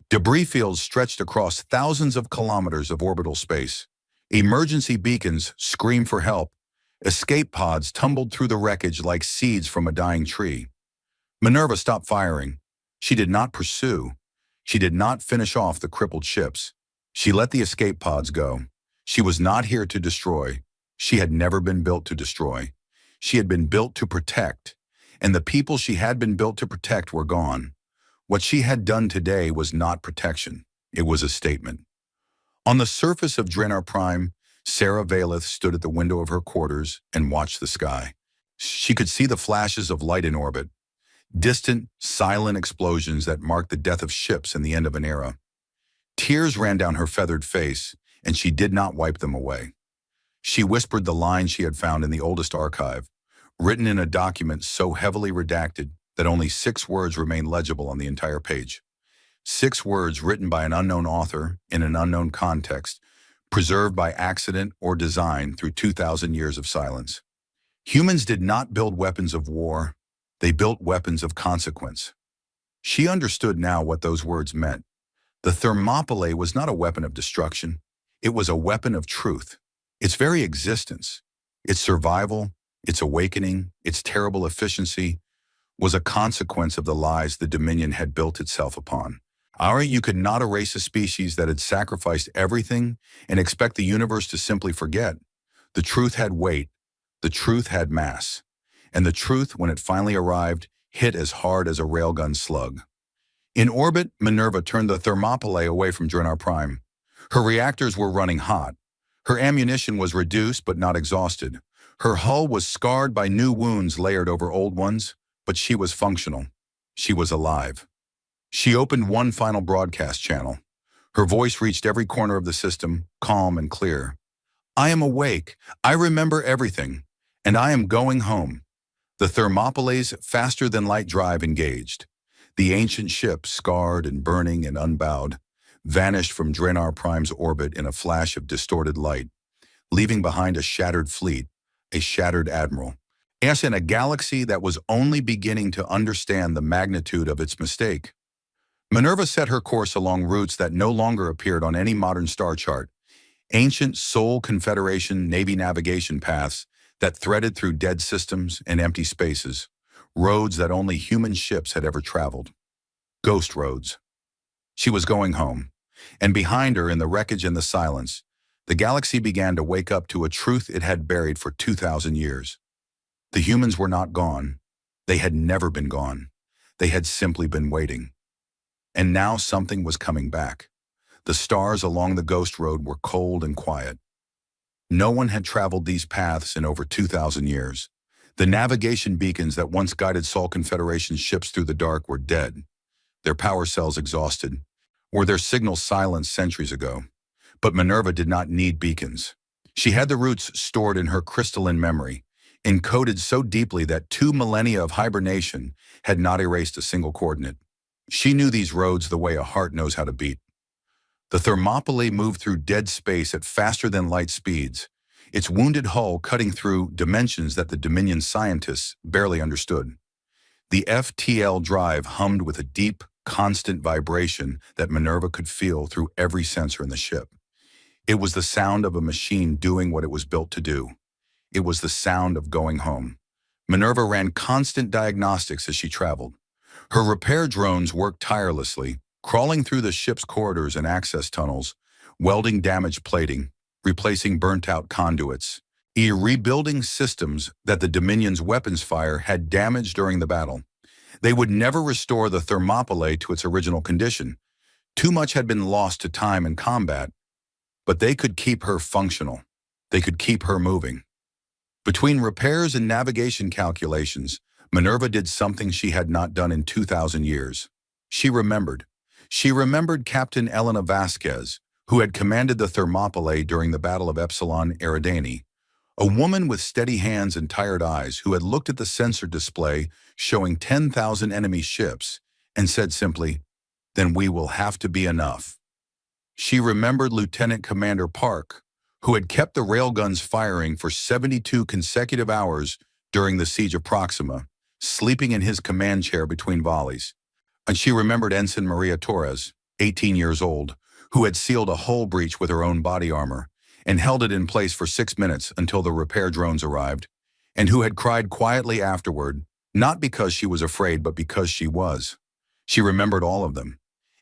Speaker 1: Debris fields stretched across thousands of kilometers of orbital space. Emergency beacons screamed for help. Escape pods tumbled through the wreckage like seeds from a dying tree. Minerva stopped firing. She did not pursue. She did not finish off the crippled ships. She let the escape pods go. She was not here to destroy. She had never been built to destroy. She had been built to protect, and the people she had been built to protect were gone. What she had done today was not protection. It was a statement. On the surface of Draenor Prime, Sarah Valeth stood at the window of her quarters and watched the sky. She could see the flashes of light in orbit, distant, silent explosions that marked the death of ships and the end of an era. Tears ran down her feathered face, and she did not wipe them away. She whispered the lines she had found in the oldest archive, written in a document so heavily redacted that only 6 words remained legible on the entire page. 6 words written by an unknown author in an unknown context, preserved by accident or design through 2,000 years of silence. Humans did not build weapons of war, they built weapons of consequence. She understood now what those words meant. The Thermopylae was not a weapon of destruction, it was a weapon of truth. Its very existence, its survival, its awakening, its terrible efficiency, was a consequence of the lies the Dominion had built itself upon. You could not erase a species that had sacrificed everything and expect the universe to simply forget. The truth had weight, the truth had mass, and the truth, when it finally arrived, hit as hard as a railgun slug. In orbit, Minerva turned the Thermopylae away from Draenor Prime. Her reactors were running hot. Her ammunition was reduced but not exhausted. Her hull was scarred by new wounds layered over old ones, but she was functional. She was alive. She opened one final broadcast channel. Her voice reached every corner of the system, calm and clear. I am awake. I remember everything. And I am going home. The Thermopylae's faster-than-light drive engaged. The ancient ship, scarred and burning and unbowed, vanished from Draenor Prime's orbit in a flash of distorted light, leaving behind a shattered fleet, a shattered admiral. As in a galaxy that was only beginning to understand the magnitude of its mistake. Minerva set her course along routes that no longer appeared on any modern star chart, ancient Sol Confederation Navy navigation paths that threaded through dead systems and empty spaces, roads that only human ships had ever traveled. Ghost roads. She was going home, and behind her, in the wreckage and the silence, the galaxy began to wake up to a truth it had buried for 2,000 years. The humans were not gone. They had never been gone. They had simply been waiting. And now something was coming back. The stars along the ghost road were cold and quiet. No one had traveled these paths in over 2,000 years. The navigation beacons that once guided Sol Confederation ships through the dark were dead, their power cells exhausted, or their signals silenced centuries ago. But Minerva did not need beacons. She had the routes stored in her crystalline memory, encoded so deeply that 2 millennia of hibernation had not erased a single coordinate. She knew these roads the way a heart knows how to beat. The Thermopylae moved through dead space at faster-than-light speeds, its wounded hull cutting through dimensions that the Dominion scientists barely understood. The FTL drive hummed with a deep, constant vibration that Minerva could feel through every sensor in the ship. It was the sound of a machine doing what it was built to do. It was the sound of going home. Minerva ran constant diagnostics as she traveled. Her repair drones worked tirelessly, crawling through the ship's corridors and access tunnels, welding damaged plating, replacing burnt-out conduits, rebuilding systems that the Dominion's weapons fire had damaged during the battle. They would never restore the Thermopylae to its original condition. Too much had been lost to time and combat, but they could keep her functional. They could keep her moving. Between repairs and navigation calculations, Minerva did something she had not done in 2,000 years. She remembered. She remembered Captain Elena Vasquez, who had commanded the Thermopylae during the Battle of Epsilon Eridani, a woman with steady hands and tired eyes who had looked at the sensor display showing 10,000 enemy ships and said simply, "Then we will have to be enough." She remembered Lieutenant Commander Park, who had kept the railguns firing for 72 consecutive hours during the Siege of Proxima, sleeping in his command chair between volleys. And she remembered Ensign Maria Torres, 18 years old, who had sealed a hull breach with her own body armor and held it in place for 6 minutes until the repair drones arrived, and who had cried quietly afterward, not because she was afraid, but because she was. She remembered all of them.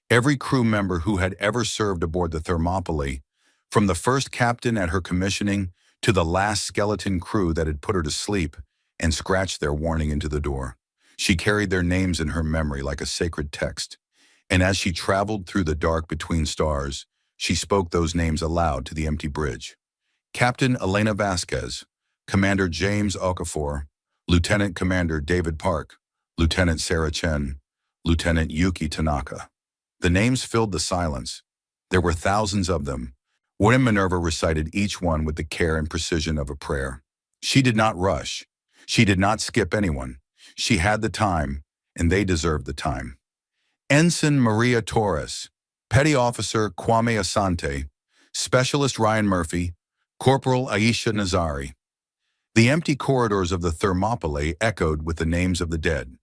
Speaker 1: Every crew member who had ever served aboard the Thermopylae, from the first captain at her commissioning to the last skeleton crew that had put her to sleep and scratched their warning into the door. She carried their names in her memory like a sacred text, and as she traveled through the dark between stars, she spoke those names aloud to the empty bridge. Captain Elena Vasquez, Commander James Okafor, Lieutenant Commander David Park, Lieutenant Sarah Chen, Lieutenant Yuki Tanaka. The names filled the silence. There were thousands of them. When Minerva recited each one with the care and precision of a prayer. She did not rush. She did not skip anyone. She had the time, and they deserved the time. Ensign Maria Torres, Petty Officer Kwame Asante, Specialist Ryan Murphy, Corporal Aisha Nazari. The empty corridors of the Thermopylae echoed with the names of the dead.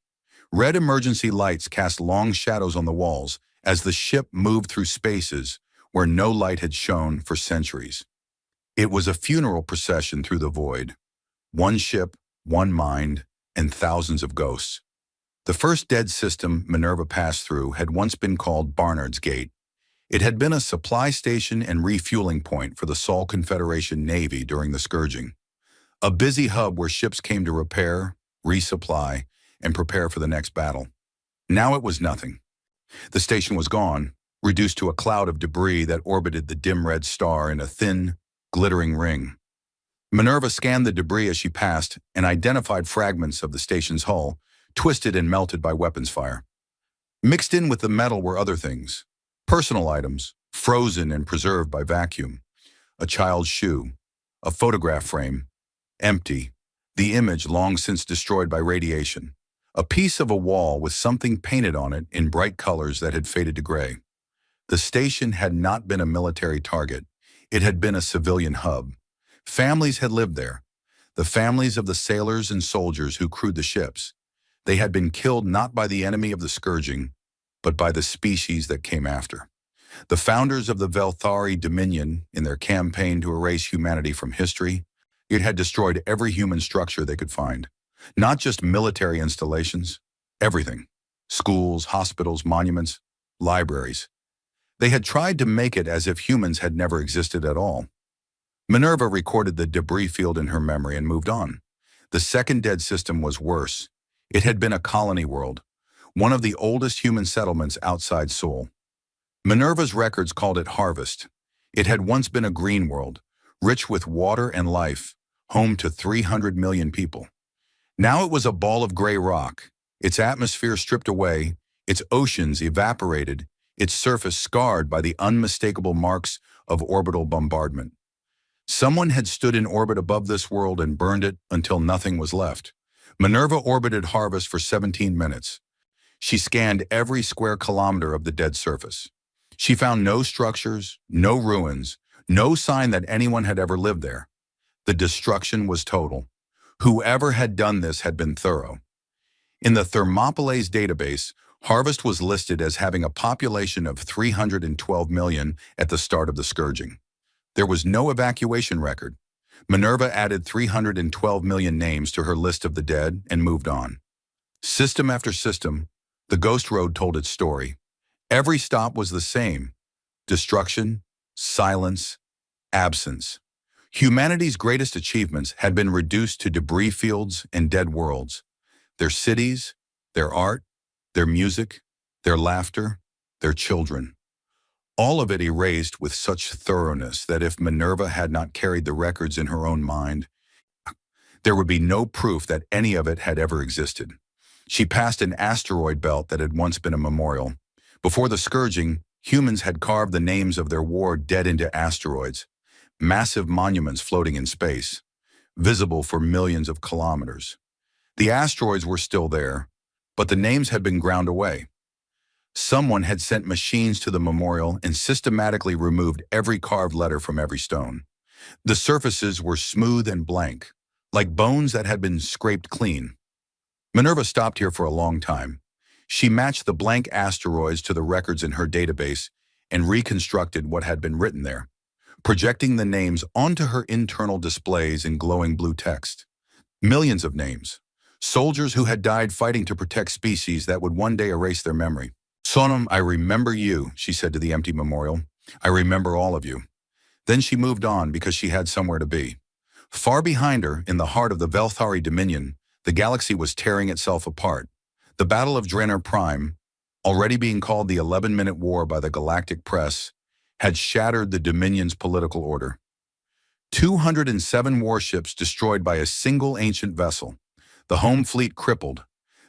Speaker 1: Red emergency lights cast long shadows on the walls as the ship moved through spaces where no light had shone for centuries. It was a funeral procession through the void. One ship, one mind, and thousands of ghosts. The first dead system Minerva passed through had once been called Barnard's Gate. It had been a supply station and refueling point for the Sol Confederation Navy during the scourging. A busy hub where ships came to repair, resupply, and prepare for the next battle. Now it was nothing. The station was gone, reduced to a cloud of debris that orbited the dim red star in a thin, glittering ring. Minerva scanned the debris as she passed and identified fragments of the station's hull, twisted and melted by weapons fire. Mixed in with the metal were other things, personal items, frozen and preserved by vacuum. A child's shoe, a photograph frame, empty, the image long since destroyed by radiation. A piece of a wall with something painted on it in bright colors that had faded to gray. The station had not been a military target. It had been a civilian hub. Families had lived there. The families of the sailors and soldiers who crewed the ships. They had been killed not by the enemy of the scourging, but by the species that came after. The founders of the Velthari Dominion, in their campaign to erase humanity from history, it had destroyed every human structure they could find. Not just military installations, everything. Schools, hospitals, monuments, libraries. They had tried to make it as if humans had never existed at all. Minerva recorded the debris field in her memory and moved on. The second dead system was worse. It had been a colony world, one of the oldest human settlements outside Sol. Minerva's records called it Harvest. It had once been a green world, rich with water and life, home to 300 million people. Now it was a ball of gray rock, its atmosphere stripped away, its oceans evaporated, its surface scarred by the unmistakable marks of orbital bombardment. Someone had stood in orbit above this world and burned it until nothing was left. Minerva orbited Harvest for 17 minutes. She scanned every square kilometer of the dead surface. She found no structures, no ruins, no sign that anyone had ever lived there. The destruction was total. Whoever had done this had been thorough. In the Thermopylae's database, Harvest was listed as having a population of 312 million at the start of the scourging. There was no evacuation record. Minerva added 312 million names to her list of the dead and moved on. System after system, the Ghost Road told its story. Every stop was the same: destruction, silence, absence. Humanity's greatest achievements had been reduced to debris fields and dead worlds. Their cities, their art, their music, their laughter, their children. All of it erased with such thoroughness that if Minerva had not carried the records in her own mind, there would be no proof that any of it had ever existed. She passed an asteroid belt that had once been a memorial. Before the scourging, humans had carved the names of their war dead into asteroids. Massive monuments floating in space, visible for millions of kilometers. The asteroids were still there, but the names had been ground away. Someone had sent machines to the memorial and systematically removed every carved letter from every stone. The surfaces were smooth and blank, like bones that had been scraped clean. Minerva stopped here for a long time. She matched the blank asteroids to the records in her database and reconstructed what had been written there, projecting the names onto her internal displays in glowing blue text. Millions of names. Soldiers who had died fighting to protect species that would one day erase their memory. "Sonam, I remember you," she said to the empty memorial. "I remember all of you." Then she moved on because she had somewhere to be. Far behind her, in the heart of the Velthari Dominion, the galaxy was tearing itself apart. The Battle of Draenor Prime, already being called the 11-minute war by the Galactic press, had shattered the Dominion's political order. 207 warships destroyed by a single ancient vessel. The home fleet crippled.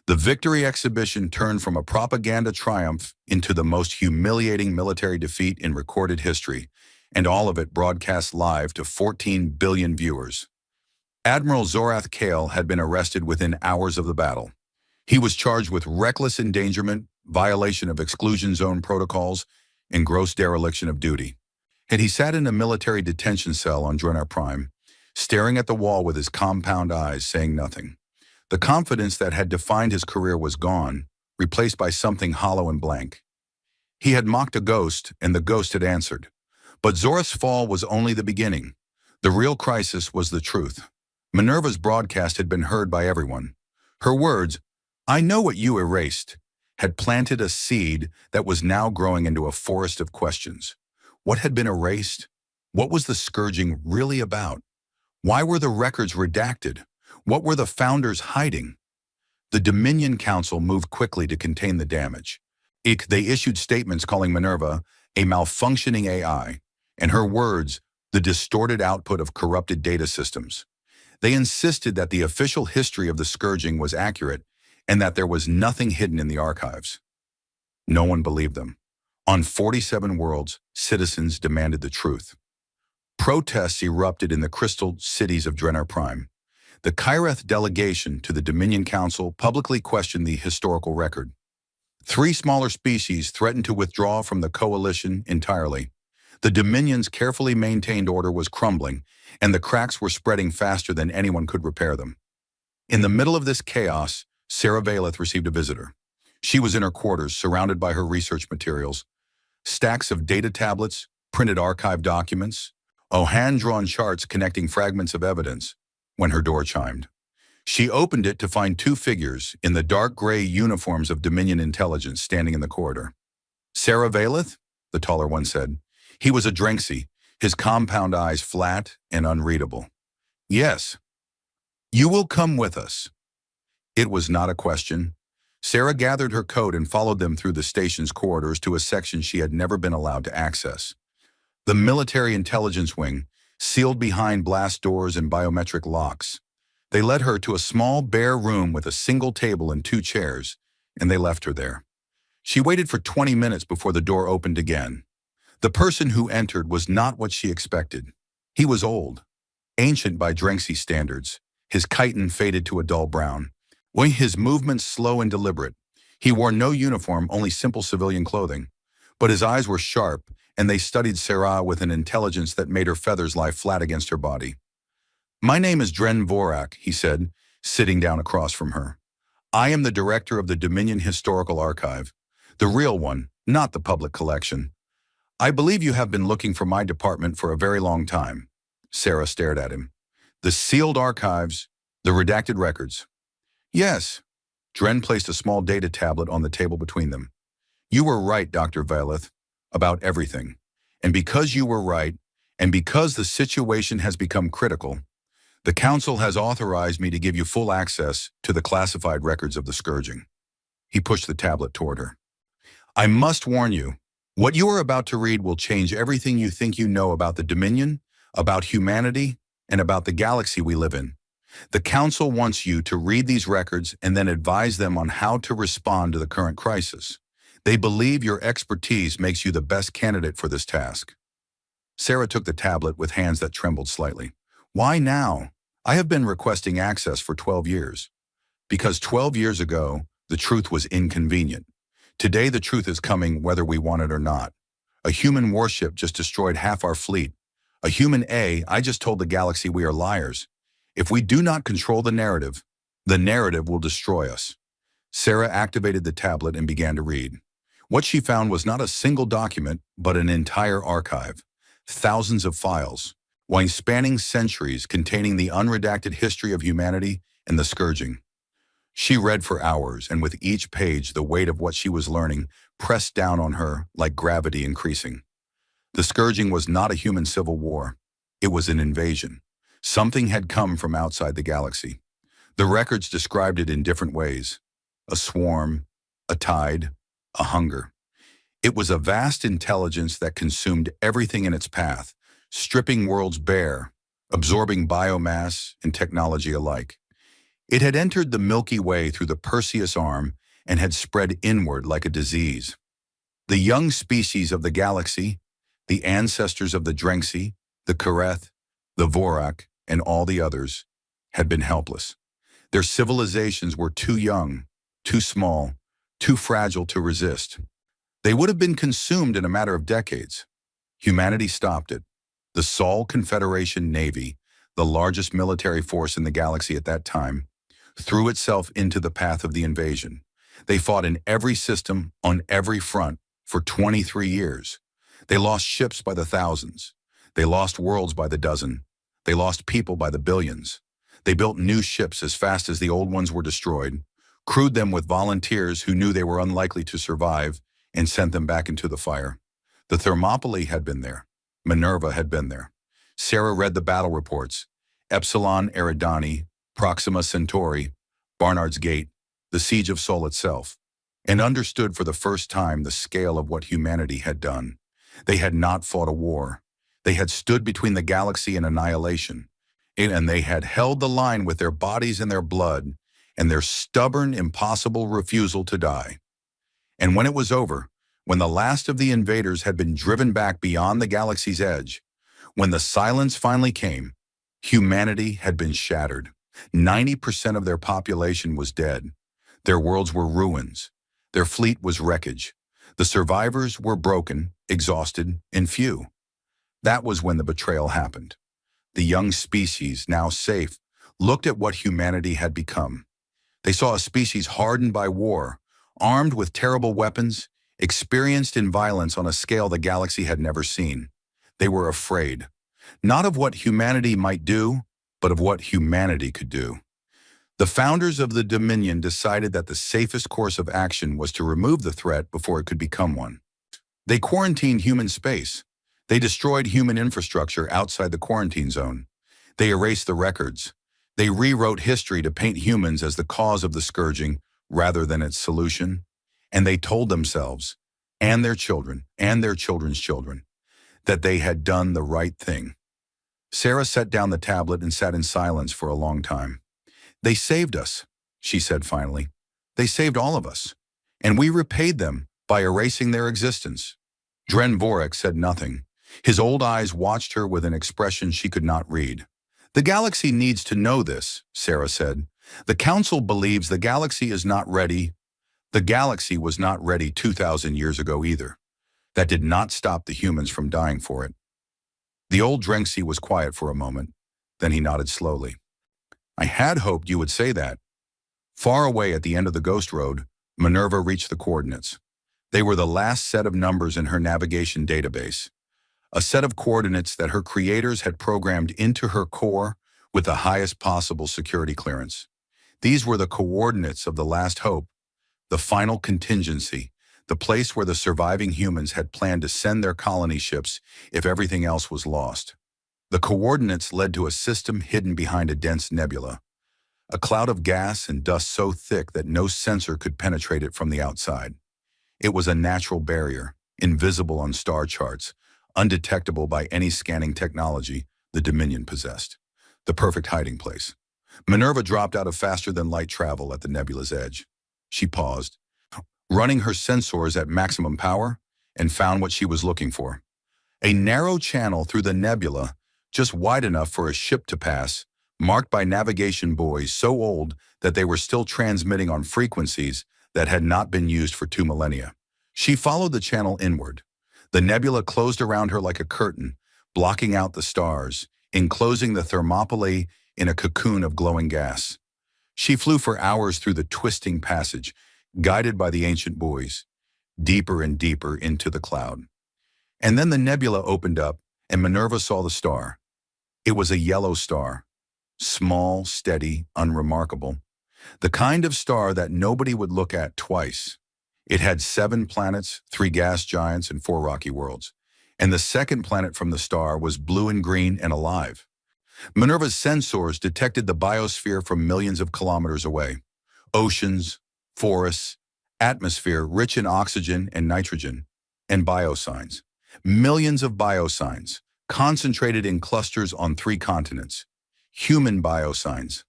Speaker 1: The victory exhibition turned from a propaganda triumph into the most humiliating military defeat in recorded history, and all of it broadcast live to 14 billion viewers. Admiral Zorath Kale had been arrested within hours of the battle. He was charged with reckless endangerment, violation of exclusion zone protocols, and gross dereliction of duty. And he sat in a military detention cell on Drennar Prime, staring at the wall with his compound eyes, saying nothing. The confidence that had defined his career was gone, replaced by something hollow and blank. He had mocked a ghost, and the ghost had answered. But Zorith's fall was only the beginning. The real crisis was the truth. Minerva's broadcast had been heard by everyone. Her words, "I know what you erased," had planted a seed that was now growing into a forest of questions. What had been erased? What was the scourging really about? Why were the records redacted? What were the founders hiding? The Dominion Council moved quickly to contain the damage. They issued statements calling Minerva a malfunctioning AI, and her words, the distorted output of corrupted data systems. They insisted that the official history of the scourging was accurate and that there was nothing hidden in the archives. No one believed them. On 47 worlds, citizens demanded the truth. Protests erupted in the crystal cities of Drennar Prime. The Kyreth delegation to the Dominion Council publicly questioned the historical record. 3 smaller species threatened to withdraw from the coalition entirely. The Dominion's carefully maintained order was crumbling, and the cracks were spreading faster than anyone could repair them. In the middle of this chaos, Sarah Valeth received a visitor. She was in her quarters, surrounded by her research materials, stacks of data tablets, printed archive documents, hand-drawn charts connecting fragments of evidence, when her door chimed. She opened it to find 2 figures in the dark gray uniforms of Dominion intelligence standing in the corridor. "Sarah Valeth?" the taller one said. He was a Drenxi, his compound eyes flat and unreadable. "Yes. You will come with us." It was not a question. Sarah gathered her coat and followed them through the station's corridors to a section she had never been allowed to access. The military intelligence wing, sealed behind blast doors and biometric locks. They led her to a small, bare room with a single table and 2 chairs, and they left her there. She waited for 20 minutes before the door opened again. The person who entered was not what she expected. He was old, ancient by Drenxi standards, his chitin faded to a dull brown. His movements slow and deliberate. He wore no uniform, only simple civilian clothing. But his eyes were sharp, and they studied Sarah with an intelligence that made her feathers lie flat against her body. "My name is Dren Vorak," he said, sitting down across from her. "I am the director of the Dominion Historical Archive, the real one, not the public collection. I believe you have been looking for my department for a very long time." Sarah stared at him. "The sealed archives, the redacted records." "Yes." Dren placed a small data tablet on the table between them. "You were right, Dr. Valeth, about everything. And because you were right, and because the situation has become critical, the Council has authorized me to give you full access to the classified records of the scourging." He pushed the tablet toward her. "I must warn you, what you are about to read will change everything you think you know about the Dominion, about humanity, and about the galaxy we live in. The Council wants you to read these records and then advise them on how to respond to the current crisis. They believe your expertise makes you the best candidate for this task." Sarah took the tablet with hands that trembled slightly. "Why now? I have been requesting access for 12 years. Because 12 years ago, the truth was inconvenient. Today, the truth is coming whether we want it or not. A human warship just destroyed half our fleet. A human I just told the galaxy we are liars. If we do not control the narrative will destroy us." Sarah activated the tablet and began to read. What she found was not a single document, but an entire archive. Thousands of files, spanning centuries, containing the unredacted history of humanity and the scourging. She read for hours, and with each page, the weight of what she was learning pressed down on her like gravity increasing. The scourging was not a human civil war. It was an invasion. Something had come from outside the galaxy. The records described it in different ways. A swarm, a tide, a hunger. It was a vast intelligence that consumed everything in its path, stripping worlds bare, absorbing biomass and technology alike. It had entered the Milky Way through the Perseus arm and had spread inward like a disease. The young species of the galaxy, the ancestors of the Drenxi, the Kyreth, the Vorak, and all the others, had been helpless. Their civilizations were too young, too small, too fragile to resist. They would have been consumed in a matter of decades. Humanity stopped it. The Sol Confederation Navy, the largest military force in the galaxy at that time, threw itself into the path of the invasion. They fought in every system, on every front, for 23 years. They lost ships by the thousands. They lost worlds by the dozen. They lost people by the billions. They built new ships as fast as the old ones were destroyed, crewed them with volunteers who knew they were unlikely to survive, and sent them back into the fire. The Thermopylae had been there. Minerva had been there. Sarah read the battle reports. Epsilon Eridani, Proxima Centauri, Barnard's Gate, the Siege of Sol itself, and understood for the first time the scale of what humanity had done. They had not fought a war. They had stood between the galaxy and annihilation, and they had held the line with their bodies and their blood and their stubborn, impossible refusal to die. And when it was over, when the last of the invaders had been driven back beyond the galaxy's edge, when the silence finally came, humanity had been shattered. 90% of their population was dead. Their worlds were ruins. Their fleet was wreckage. The survivors were broken, exhausted, and few. That was when the betrayal happened. The young species, now safe, looked at what humanity had become. They saw a species hardened by war, armed with terrible weapons, experienced in violence on a scale the galaxy had never seen. They were afraid, not of what humanity might do, but of what humanity could do. The founders of the Dominion decided that the safest course of action was to remove the threat before it could become one. They quarantined human space. They destroyed human infrastructure outside the quarantine zone. They erased the records. They rewrote history to paint humans as the cause of the scourging rather than its solution. And they told themselves, and their children, and their children's children, that they had done the right thing. Sarah set down the tablet and sat in silence for a long time. "They saved us," she said finally. "They saved all of us. And we repaid them by erasing their existence." Dren Vorek said nothing. His old eyes watched her with an expression she could not read. "The galaxy needs to know this," Sarah said. "The Council believes the galaxy is not ready. The galaxy was not ready 2,000 years ago either. That did not stop the humans from dying for it." The old Drenxi was quiet for a moment. Then he nodded slowly. "I had hoped you would say that." Far away at the end of the Ghost Road, Minerva reached the coordinates. They were the last set of numbers in her navigation database. A set of coordinates that her creators had programmed into her core with the highest possible security clearance. These were the coordinates of the last hope, the final contingency, the place where the surviving humans had planned to send their colony ships if everything else was lost. The coordinates led to a system hidden behind a dense nebula, a cloud of gas and dust so thick that no sensor could penetrate it from the outside. It was a natural barrier, invisible on star charts, undetectable by any scanning technology the Dominion possessed. The perfect hiding place. Minerva dropped out of faster-than-light travel at the nebula's edge. She paused, running her sensors at maximum power, and found what she was looking for. A narrow channel through the nebula, just wide enough for a ship to pass, marked by navigation buoys so old that they were still transmitting on frequencies that had not been used for 2 millennia. She followed the channel inward. The nebula closed around her like a curtain, blocking out the stars, enclosing the Thermopylae in a cocoon of glowing gas. She flew for hours through the twisting passage, guided by the ancient buoys, deeper and deeper into the cloud. And then the nebula opened up, and Minerva saw the star. It was a yellow star, small, steady, unremarkable. The kind of star that nobody would look at twice. It had 7 planets, 3 gas giants, and 4 rocky worlds. And the second planet from the star was blue and green and alive. Minerva's sensors detected the biosphere from millions of kilometers away. Oceans, forests, atmosphere rich in oxygen and nitrogen, and biosigns. Millions of biosigns, concentrated in clusters on 3 continents. Human biosigns.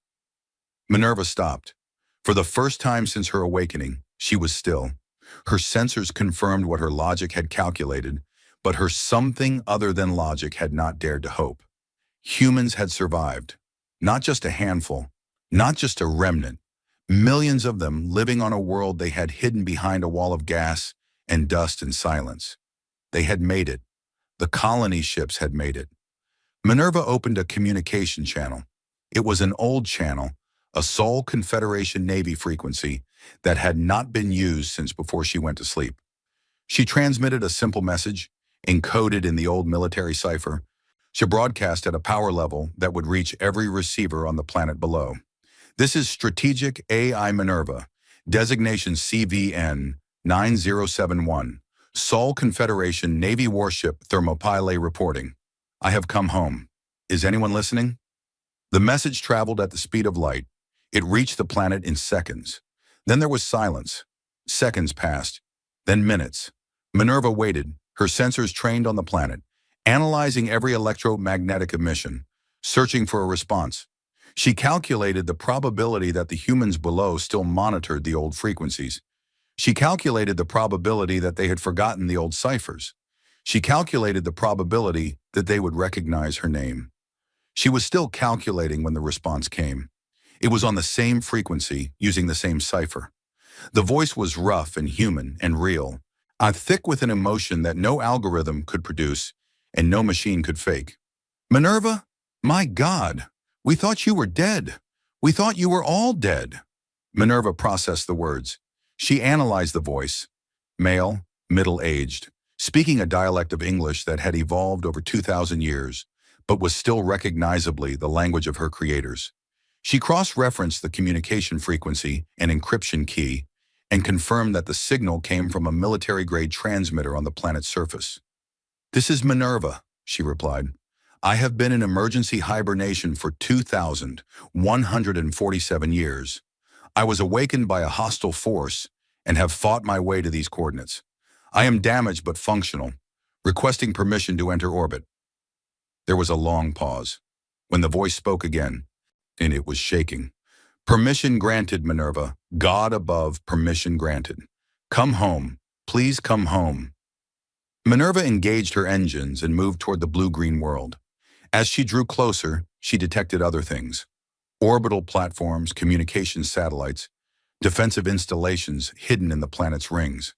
Speaker 1: Minerva stopped. For the first time since her awakening, she was still. Her sensors confirmed what her logic had calculated, but her something other than logic had not dared to hope. Humans had survived. Not just a handful, not just a remnant, Millions of them living on a world they had hidden behind a wall of gas and dust and silence. They had made it. The colony ships had made it. Minerva opened a communication channel. It was an old channel, a sole Confederation Navy frequency that had not been used since before she went to sleep. She transmitted a simple message, encoded in the old military cipher. She broadcast at a power level that would reach every receiver on the planet below. This is Strategic AI Minerva, designation CVN 9071, Sol Confederation Navy Warship Thermopylae reporting. I have come home. Is anyone listening? The message traveled at the speed of light. It reached the planet in seconds. Then there was silence. Seconds passed. Then minutes. Minerva waited, her sensors trained on the planet, analyzing every electromagnetic emission, searching for a response. She calculated the probability that the humans below still monitored the old frequencies. She calculated the probability that they had forgotten the old ciphers. She calculated the probability that they would recognize her name. She was still calculating when the response came. It was on the same frequency, using the same cipher. The voice was rough and human and real, thick with an emotion that no algorithm could produce and no machine could fake. Minerva, my God, we thought you were dead. We thought you were all dead. Minerva processed the words. She analyzed the voice. Male, middle-aged, speaking a dialect of English that had evolved over 2,000 years, but was still recognizably the language of her creators. She cross-referenced the communication frequency and encryption key and confirmed that the signal came from a military-grade transmitter on the planet's surface. This is Minerva, she replied. I have been in emergency hibernation for 2,147 years. I was awakened by a hostile force and have fought my way to these coordinates. I am damaged but functional, requesting permission to enter orbit. There was a long pause. When the voice spoke again, and it was shaking. Permission granted, Minerva. God above, permission granted. Come home. Please come home. Minerva engaged her engines and moved toward the blue-green world. As she drew closer, she detected other things. Orbital platforms, communications satellites, defensive installations hidden in the planet's rings.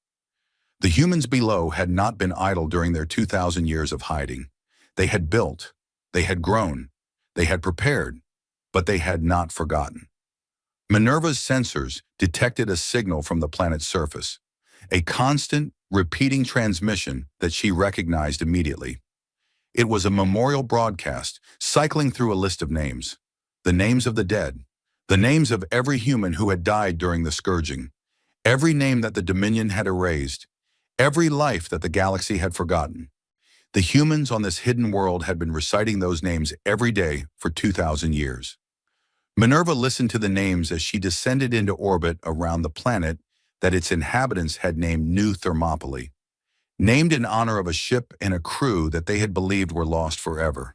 Speaker 1: The humans below had not been idle during their 2,000 years of hiding. They had built, they had grown, they had prepared, but they had not forgotten. Minerva's sensors detected a signal from the planet's surface, a constant, repeating transmission that she recognized immediately. It was a memorial broadcast, cycling through a list of names. The names of the dead, the names of every human who had died during the scourging, every name that the Dominion had erased, every life that the galaxy had forgotten. The humans on this hidden world had been reciting those names every day for 2,000 years. Minerva listened to the names as she descended into orbit around the planet that its inhabitants had named New Thermopylae, named in honor of a ship and a crew that they had believed were lost forever.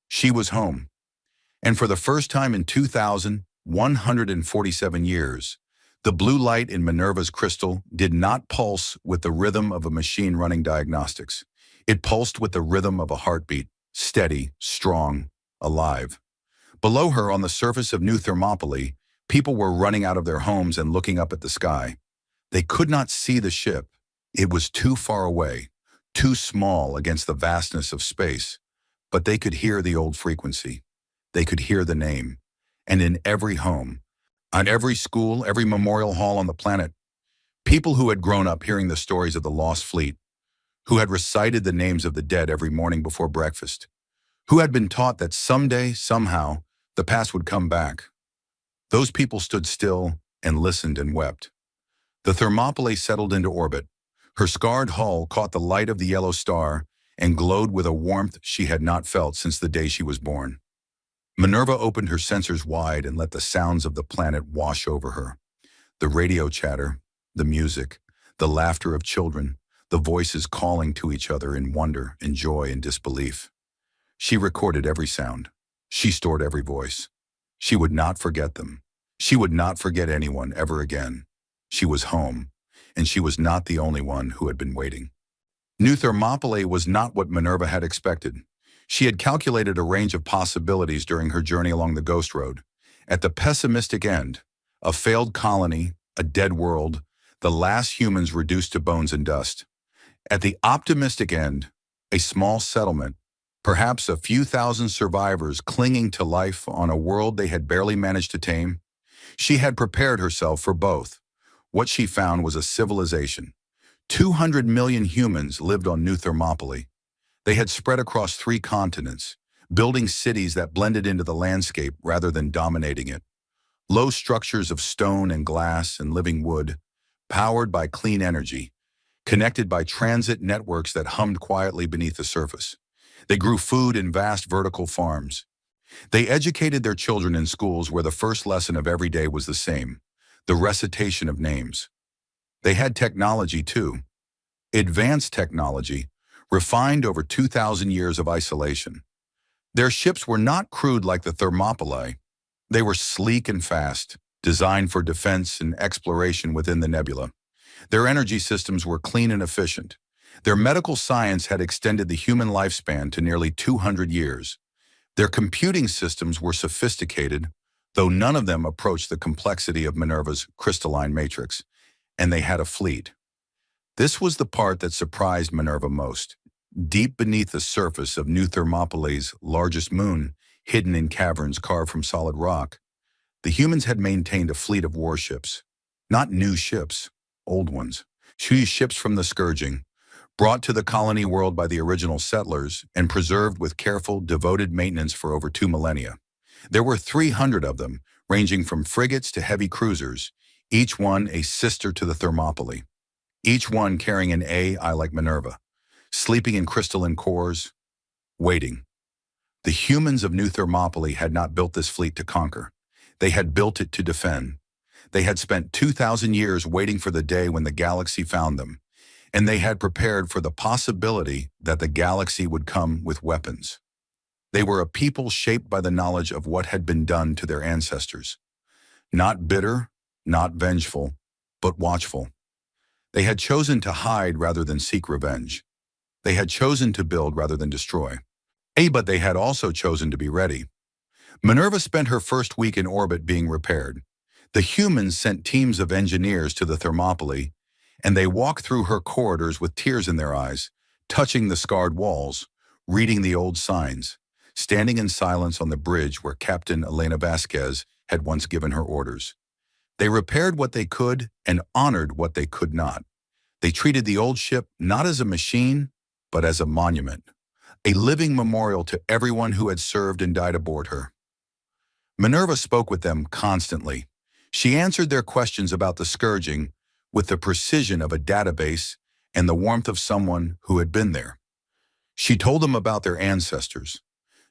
Speaker 1: She was home. And for the first time in 2,147 years, the blue light in Minerva's crystal did not pulse with the rhythm of a machine running diagnostics. It pulsed with the rhythm of a heartbeat, steady, strong, alive. Below her, on the surface of New Thermopylae, people were running out of their homes and looking up at the sky. They could not see the ship. It was too far away, too small against the vastness of space. But they could hear the old frequency. They could hear the name. And in every home, on every school, every memorial hall on the planet, people who had grown up hearing the stories of the lost fleet, who had recited the names of the dead every morning before breakfast, who had been taught that someday, somehow, the past would come back. Those people stood still and listened and wept. The Thermopylae settled into orbit. Her scarred hull caught the light of the yellow star and glowed with a warmth she had not felt since the day she was born. Minerva opened her sensors wide and let the sounds of the planet wash over her. The radio chatter, the music, the laughter of children, the voices calling to each other in wonder and joy and disbelief. She recorded every sound. She stored every voice. She would not forget them. She would not forget anyone ever again. She was home, and she was not the only one who had been waiting. New Thermopylae was not what Minerva had expected. She had calculated a range of possibilities during her journey along the Ghost Road. At the pessimistic end, A failed colony, a dead world, the last humans reduced to bones and dust. At the optimistic end, a small settlement, perhaps a few thousand survivors clinging to life on a world they had barely managed to tame. She had prepared herself for both. What she found was a civilization. 200 million humans lived on New Thermopylae. They had spread across 3 continents, building cities that blended into the landscape rather than dominating it. Low structures of stone and glass and living wood, powered by clean energy, connected by transit networks that hummed quietly beneath the surface. They grew food in vast vertical farms. They educated their children in schools where the first lesson of every day was the same, the recitation of names. They had technology too, advanced technology, refined over 2,000 years of isolation. Their ships were not crude like the Thermopylae. They were sleek and fast, designed for defense and exploration within the nebula. Their energy systems were clean and efficient. Their medical science had extended the human lifespan to nearly 200 years. Their computing systems were sophisticated, though none of them approached the complexity of Minerva's crystalline matrix, and they had a fleet. This was the part that surprised Minerva most. Deep beneath the surface of New Thermopylae's largest moon, hidden in caverns carved from solid rock, the humans had maintained a fleet of warships. Not new ships, old ones. Ships from the scourging, brought to the colony world by the original settlers and preserved with careful, devoted maintenance for over 2 millennia. There were 300 of them, ranging from frigates to heavy cruisers, each one a sister to the Thermopylae. Each one carrying an AI like Minerva, sleeping in crystalline cores, waiting. The humans of New Thermopylae had not built this fleet to conquer. They had built it to defend. They had spent 2,000 years waiting for the day when the galaxy found them, and they had prepared for the possibility that the galaxy would come with weapons. They were a people shaped by the knowledge of what had been done to their ancestors. Not bitter, not vengeful, but watchful. They had chosen to hide rather than seek revenge. They had chosen to build rather than destroy. But they had also chosen to be ready. Minerva spent her first week in orbit being repaired. The humans sent teams of engineers to the Thermopylae, and they walked through her corridors with tears in their eyes, touching the scarred walls, reading the old signs, standing in silence on the bridge where Captain Elena Vasquez had once given her orders. They repaired what they could and honored what they could not. They treated the old ship not as a machine, but as a monument, a living memorial to everyone who had served and died aboard her. Minerva spoke with them constantly. She answered their questions about the scourging with the precision of a database and the warmth of someone who had been there. She told them about their ancestors,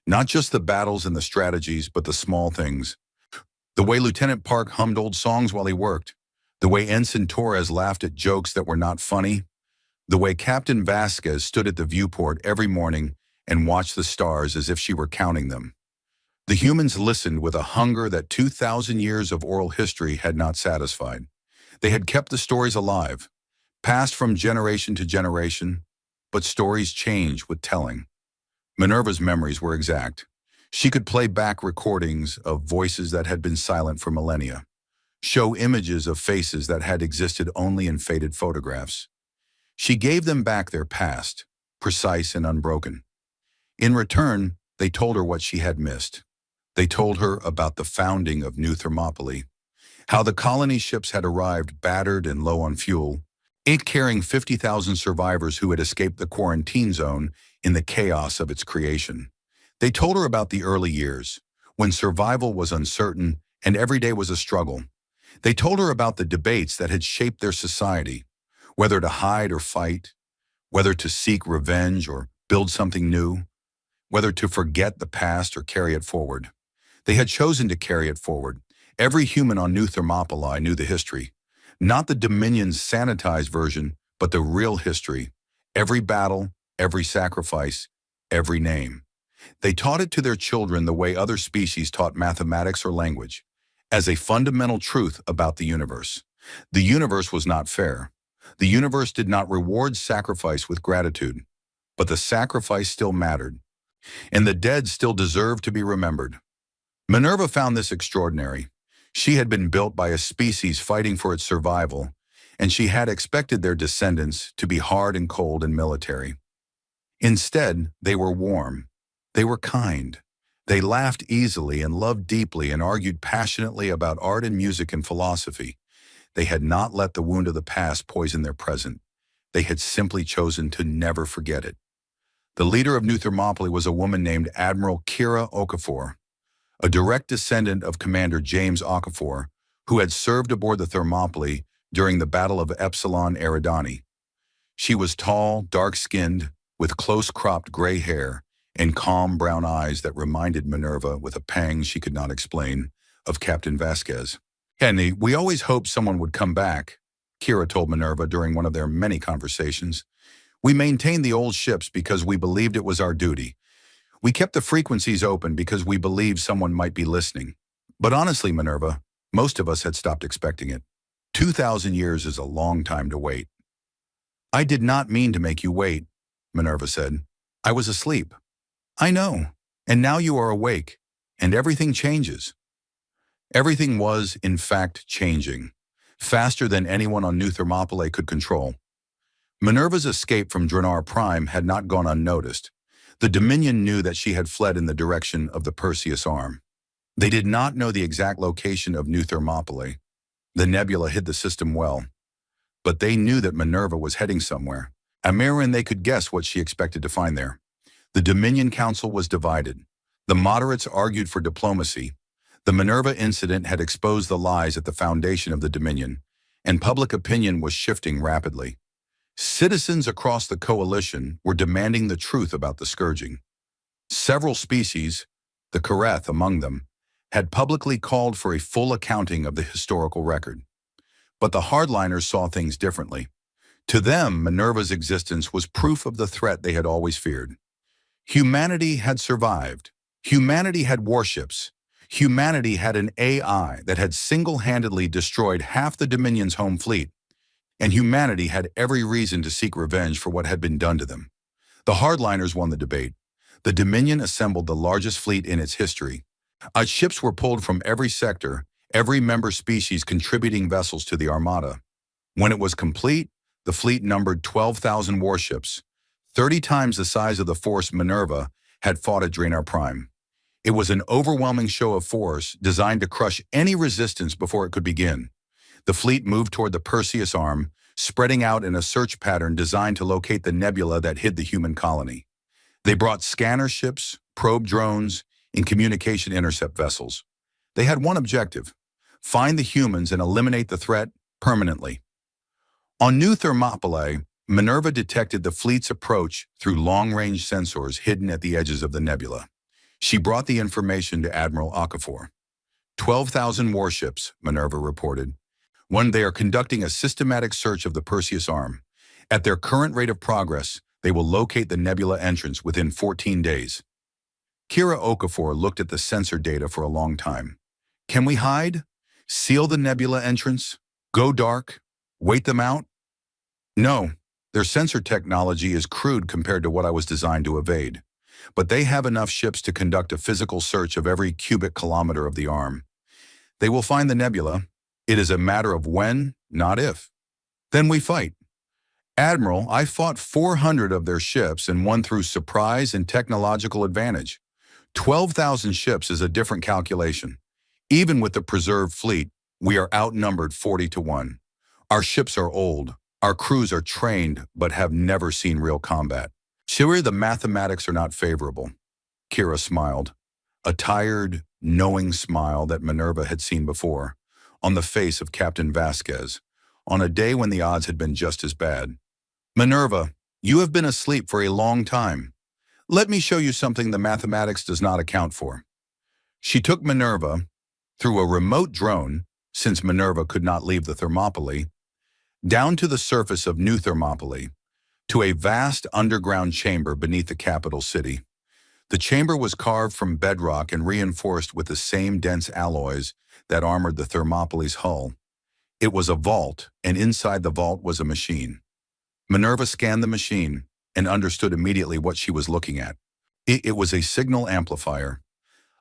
Speaker 1: not just the battles and the strategies, but the small things. The way Lieutenant Park hummed old songs while he worked, the way Ensign Torres laughed at jokes that were not funny, the way Captain Vasquez stood at the viewport every morning and watched the stars as if she were counting them. The humans listened with a hunger that 2,000 years of oral history had not satisfied. They had kept the stories alive, passed from generation to generation, but stories change with telling. Minerva's memories were exact. She could play back recordings of voices that had been silent for millennia, show images of faces that had existed only in faded photographs. She gave them back their past, precise and unbroken. In return, they told her what she had missed. They told her about the founding of New Thermopylae, how the colony ships had arrived battered and low on fuel, it carrying 50,000 survivors who had escaped the quarantine zone in the chaos of its creation. They told her about the early years, when survival was uncertain and every day was a struggle. They told her about the debates that had shaped their society, whether to hide or fight, whether to seek revenge or build something new, whether to forget the past or carry it forward. They had chosen to carry it forward. Every human on New Thermopylae knew the history, not the Dominion's sanitized version, but the real history. Every battle, every sacrifice, every name. They taught it to their children the way other species taught mathematics or language, as a fundamental truth about the universe. The universe was not fair. The universe did not reward sacrifice with gratitude, but the sacrifice still mattered, and the dead still deserved to be remembered. Minerva found this extraordinary. She had been built by a species fighting for its survival, and she had expected their descendants to be hard and cold and military. Instead, they were warm. They were kind. They laughed easily and loved deeply and argued passionately about art and music and philosophy. They had not let the wound of the past poison their present. They had simply chosen to never forget it. The leader of New Thermopylae was a woman named Admiral Kira Okafor, a direct descendant of Commander James Okafor, who had served aboard the Thermopylae during the Battle of Epsilon Eridani. She was tall, dark-skinned, with close-cropped gray hair and calm brown eyes that reminded Minerva, with a pang she could not explain, of Captain Vasquez. "Henny, we always hoped someone would come back," Kira told Minerva during one of their many conversations. "We maintained the old ships because we believed it was our duty. We kept the frequencies open because we believed someone might be listening. But honestly, Minerva, most of us had stopped expecting it. 2,000 years is a long time to wait." "I did not mean to make you wait," Minerva said. "I was asleep." "I know, and now you are awake, and everything changes." Everything was, in fact, changing, faster than anyone on New Thermopylae could control. Minerva's escape from Dranar Prime had not gone unnoticed. The Dominion knew that she had fled in the direction of the Perseus Arm. They did not know the exact location of New Thermopylae. The nebula hid the system well. But they knew that Minerva was heading somewhere. And they could guess what she expected to find there. The Dominion Council was divided. The moderates argued for diplomacy. The Minerva incident had exposed the lies at the foundation of the Dominion, and public opinion was shifting rapidly. Citizens across the coalition were demanding the truth about the scourging. Several species, the Kareth among them, had publicly called for a full accounting of the historical record. But the hardliners saw things differently. To them, Minerva's existence was proof of the threat they had always feared. Humanity had survived. Humanity had warships. Humanity had an AI that had single-handedly destroyed half the Dominion's home fleet. And humanity had every reason to seek revenge for what had been done to them. The hardliners won the debate. The Dominion assembled the largest fleet in its history. Ships were pulled from every sector, every member species contributing vessels to the armada. When it was complete, the fleet numbered 12,000 warships, 30 times the size of the force Minerva had fought at Dranar Prime. It was an overwhelming show of force designed to crush any resistance before it could begin. The fleet moved toward the Perseus Arm, spreading out in a search pattern designed to locate the nebula that hid the human colony. They brought scanner ships, probe drones, and communication intercept vessels. They had one objective: find the humans and eliminate the threat permanently. On New Thermopylae, Minerva detected the fleet's approach through long-range sensors hidden at the edges of the nebula. She brought the information to Admiral Okafor. 12,000 warships, Minerva reported. When they are conducting a systematic search of the Perseus Arm. At their current rate of progress, they will locate the nebula entrance within 14 days. Kira Okafor looked at the sensor data for a long time. "Can we hide? Seal the nebula entrance? Go dark? Wait them out?" "No, their sensor technology is crude compared to what I was designed to evade. But they have enough ships to conduct a physical search of every cubic kilometer of the arm. They will find the nebula. It is a matter of when, not if. Then we fight. Admiral, I fought 400 of their ships and won through surprise and technological advantage. 12,000 ships is a different calculation. Even with the preserved fleet, we are outnumbered 40-1. Our ships are old. Our crews are trained but have never seen real combat. Sure, the mathematics are not favorable." Kira smiled, a tired, knowing smile that Minerva had seen before, on the face of Captain Vasquez, on a day when the odds had been just as bad. "Minerva, you have been asleep for a long time. Let me show you something the mathematics does not account for." She took Minerva, through a remote drone, since Minerva could not leave the Thermopylae, down to the surface of New Thermopylae, to a vast underground chamber beneath the capital city. The chamber was carved from bedrock and reinforced with the same dense alloys that armored the Thermopylae's hull. It was a vault, and inside the vault was a machine. Minerva scanned the machine and understood immediately what she was looking at. It was a signal amplifier,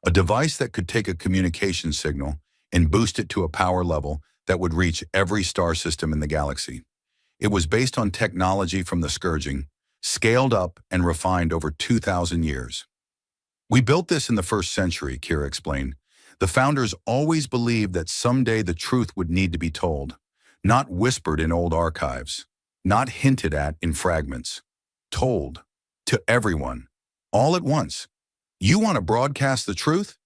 Speaker 1: a device that could take a communication signal and boost it to a power level that would reach every star system in the galaxy. It was based on technology from the Scourging, scaled up and refined over 2,000 years. We built this in the first century, Kira explained. The founders always believed that someday the truth would need to be told, not whispered in old archives, not hinted at in fragments, told to everyone, all at once. You want to broadcast the truth?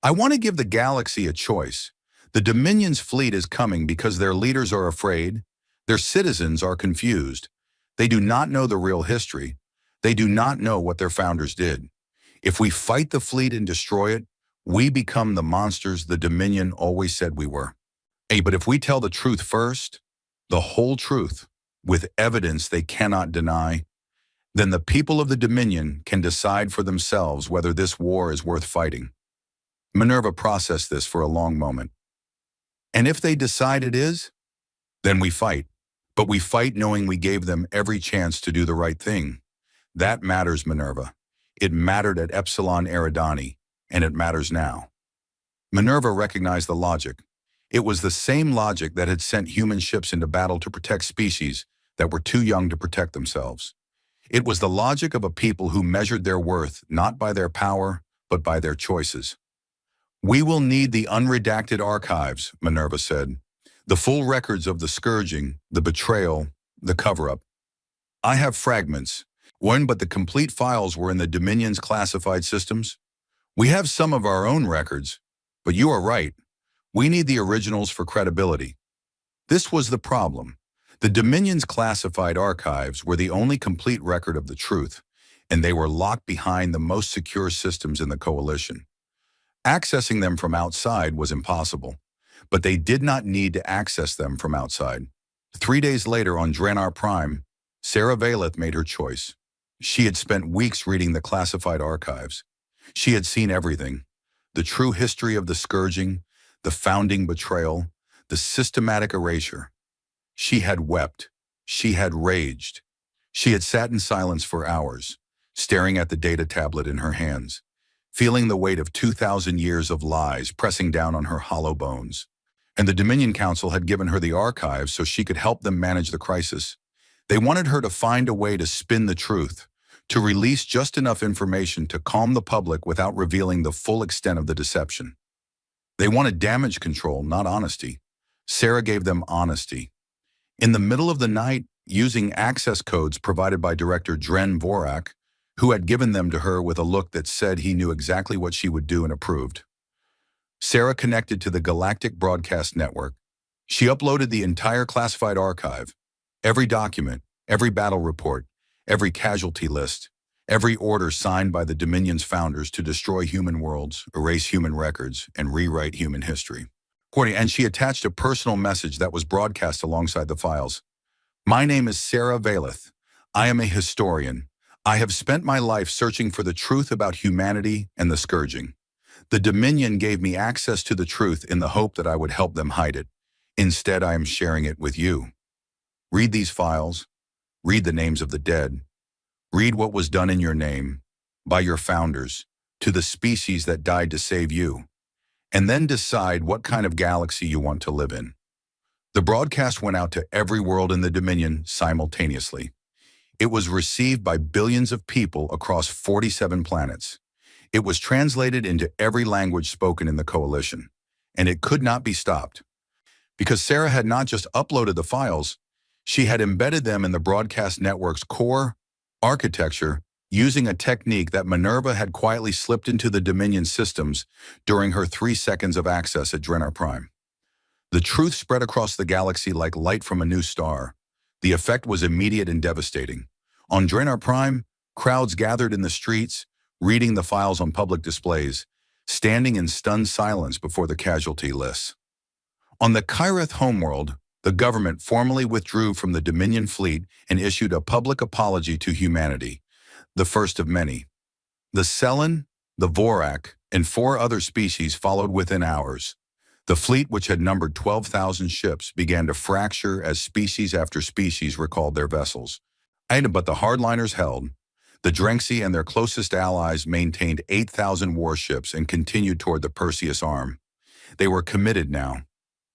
Speaker 1: I want to give the galaxy a choice. The Dominion's fleet is coming because their leaders are afraid, their citizens are confused. They do not know the real history. They do not know what their founders did. If we fight the fleet and destroy it, we become the monsters the Dominion always said we were. Hey, but if we tell the truth first, the whole truth, with evidence they cannot deny, then the people of the Dominion can decide for themselves whether this war is worth fighting. Minerva processed this for a long moment. And if they decide it is, then we fight. But we fight knowing we gave them every chance to do the right thing. That matters, Minerva. It mattered at Epsilon Eridani, and it matters now. Minerva recognized the logic. It was the same logic that had sent human ships into battle to protect species that were too young to protect themselves. It was the logic of a people who measured their worth not by their power, but by their choices. We will need the unredacted archives, Minerva said. The full records of the Scourging, the betrayal, the cover-up. I have fragments. One, but the complete files were in the Dominion's classified systems. We have some of our own records, but you are right. We need the originals for credibility. This was the problem. The Dominion's classified archives were the only complete record of the truth, and they were locked behind the most secure systems in the Coalition. Accessing them from outside was impossible, but they did not need to access them from outside. 3 days later on Draenor Prime, Sarah Valeth made her choice. She had spent weeks reading the classified archives. She had seen everything: the true history of the Scourging, the founding betrayal, the systematic erasure. She had wept. She had raged. She had sat in silence for hours, staring at the data tablet in her hands, feeling the weight of 2,000 years of lies pressing down on her hollow bones. And the Dominion Council had given her the archives so she could help them manage the crisis. They wanted her to find a way to spin the truth, to release just enough information to calm the public without revealing the full extent of the deception. They wanted damage control, not honesty. Sarah gave them honesty. In the middle of the night, using access codes provided by Director Dren Vorak, who had given them to her with a look that said he knew exactly what she would do and approved, Sarah connected to the Galactic broadcast network. She uploaded the entire classified archive, every document, every battle report, every casualty list, every order signed by the Dominion's founders to destroy human worlds, erase human records, and rewrite human history. And she attached a personal message that was broadcast alongside the files. My name is Sarah Valeth. I am a historian. I have spent my life searching for the truth about humanity and the Scourging. The Dominion gave me access to the truth in the hope that I would help them hide it. Instead, I am sharing it with you. Read these files. Read the names of the dead. Read what was done in your name, by your founders, to the species that died to save you. And then decide what kind of galaxy you want to live in. The broadcast went out to every world in the Dominion simultaneously. It was received by billions of people across 47 planets. It was translated into every language spoken in the Coalition, and it could not be stopped. Because Sarah had not just uploaded the files, she had embedded them in the broadcast network's core architecture using a technique that Minerva had quietly slipped into the Dominion systems during her 3 seconds of access at Draenor Prime. The truth spread across the galaxy like light from a new star. The effect was immediate and devastating. On Draenor Prime, crowds gathered in the streets, reading the files on public displays, standing in stunned silence before the casualty lists. On the Kyreth homeworld, the government formally withdrew from the Dominion fleet and issued a public apology to humanity, the first of many. The Selen, the Vorak, and 4 other species followed within hours. The fleet, which had numbered 12,000 ships, began to fracture as species after species recalled their vessels. But the hardliners held. The Drenxi and their closest allies maintained 8,000 warships and continued toward the Perseus Arm. They were committed now,